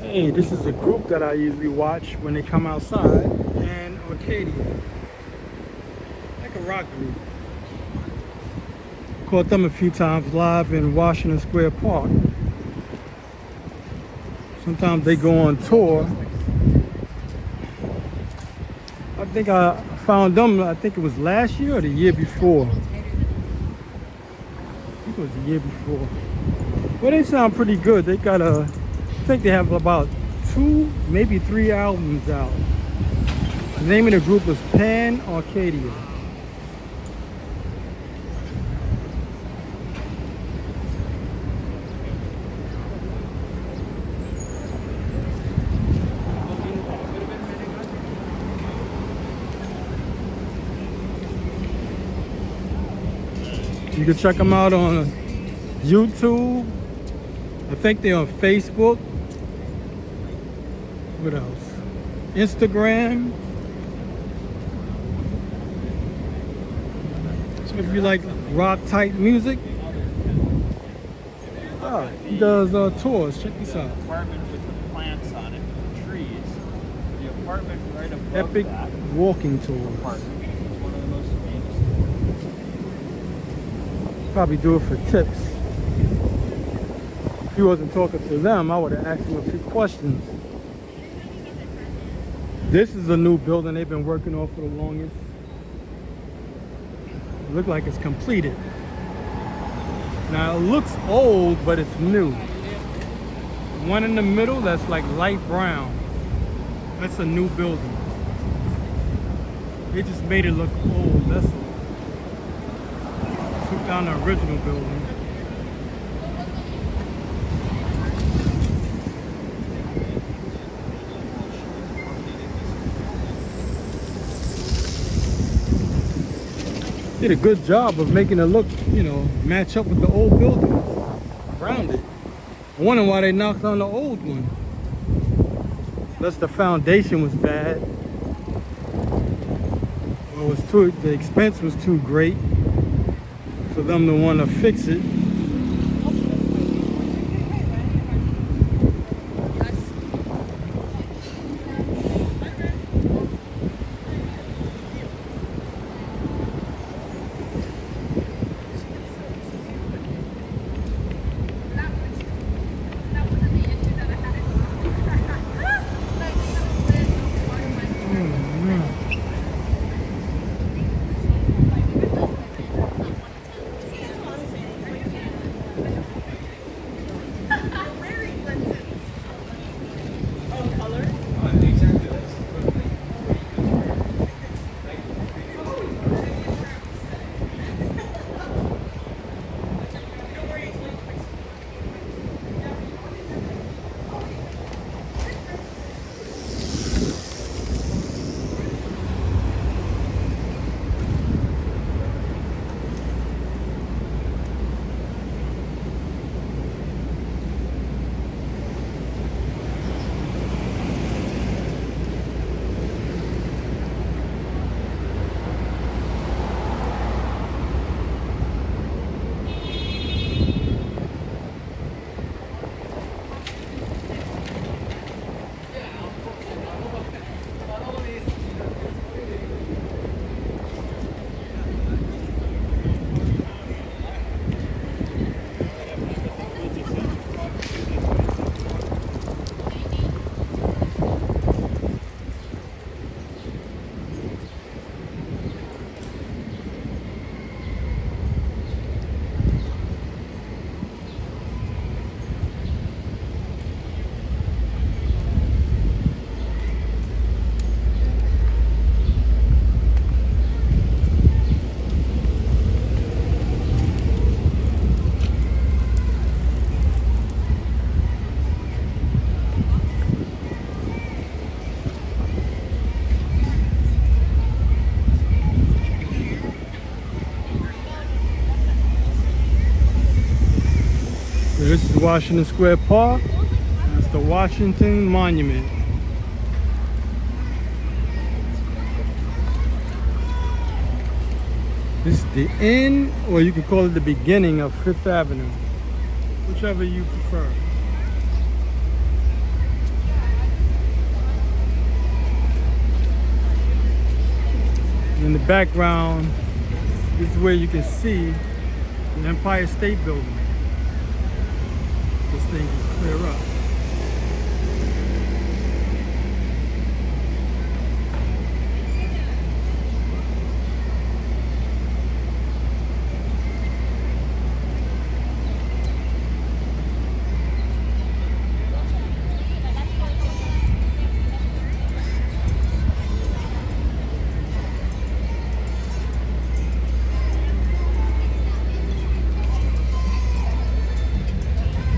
Hey, this is a group that I usually watch when they come outside, and Arcadia. Like a rock group. Caught them a few times live in Washington Square Park. Sometimes they go on tour. I think I found them, I think it was last year or the year before. I think it was the year before. Well, they sound pretty good. They got I think they have about 2, maybe 3 albums out. The name of the group is Pan Arcadia. You can check them out on YouTube. I think they're on Facebook. What else? Instagram. So if you like rock type music, he does tours. Check this out. Apartment with the plants on it, the trees. The apartment right above Epic that walking tours. apartment is one of the most famous. Probably do it for tips. If he wasn't talking to them, I would have asked him a few questions. This is a new building they've been working on for the longest. It looks like it's completed. Now it looks old, but it's new. One in the middle that's like light brown. That's a new building. They just made it look old, that's all. Took down the original building. did a good job of making it look, you know, match up with the old buildings around it. I wonder why they knocked down the old one. Unless the foundation was bad. Or it was the expense was too great for them to want to fix it. This is Washington Square Park. That's the Washington Monument. This is the end, or you could call it the beginning of Fifth Avenue, whichever you prefer. In the background, this is where you can see the Empire State Building. This thing can clear up.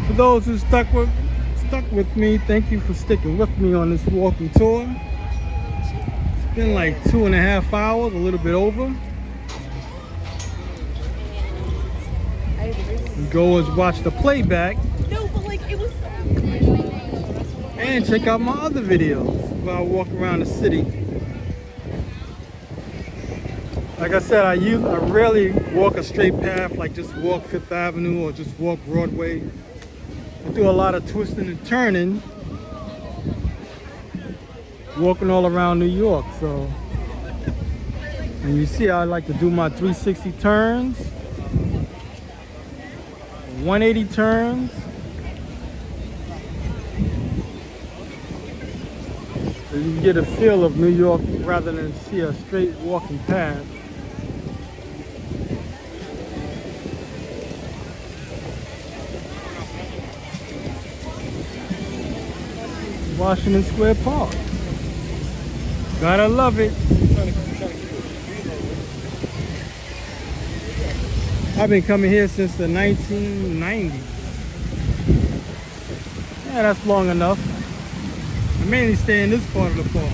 For those who stuck with me, thank you for sticking with me on this walking tour. It's been like 2.5 hours, a little bit over. You go watch the playback. No, but like it was. And check out my other videos while I walk around the city. Like I said, I rarely walk a straight path, like just walk Fifth Avenue or just walk Broadway. I do a lot of twisting and turning, walking all around New York. So, and you see, I like to do my 360 turns, 180 turns. So you can get a feel of New York rather than see a straight walking path. Washington Square Park. Gotta love it. I've been coming here since the 1990s. Yeah, that's long enough. I mainly stay in this part of the park.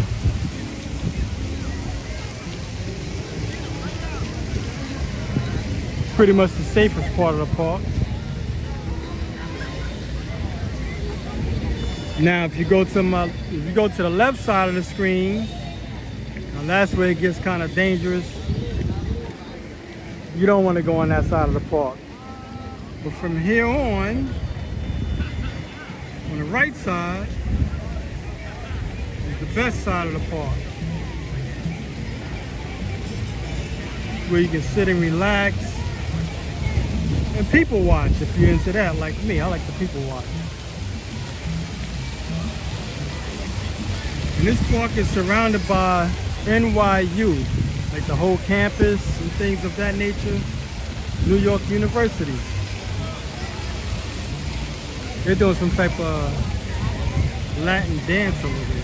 pretty much the safest part of the park. Now, if you go to the left side of the screen, now that's where it gets kind of dangerous. You don't want to go on that side of the park. But from here on the right side is the best side of the park, where you can sit and relax and people watch if you're into that. Like me, I like the people watch. And this park is surrounded by NYU, like the whole campus and things of that nature. New York University. They're doing some type of Latin dance over there.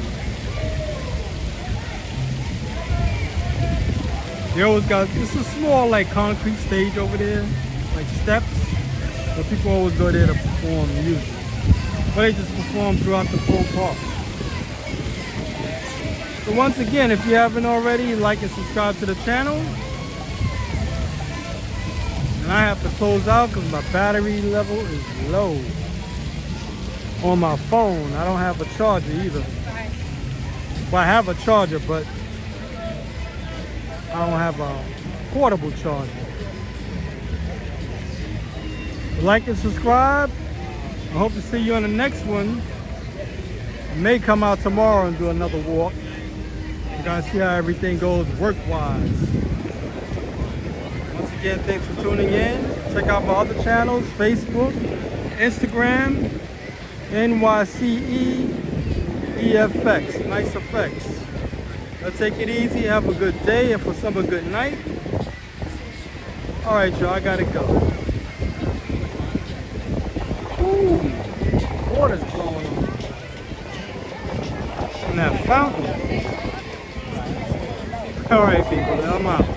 They always got, it's a small like concrete stage over there, like steps. But people always go there to perform music. But they just perform throughout the whole park. So once again, if you haven't already, like and subscribe to the channel. And I have to close out because my battery level is low. On my phone, I don't have a charger either. Well, I have a charger, but I don't have a portable charger. Like and subscribe. I hope to see you on the next one. I may come out tomorrow and do another walk. You guys see how everything goes work-wise. Once again, thanks for tuning in. Check out my other channels, Facebook, Instagram, NYC EFX, nice effects. Let's take it easy, have a good day, and for some a good night. All right, y'all, I gotta go. Ooh, water's flowing on. And that fountain. All right, people, I'm out.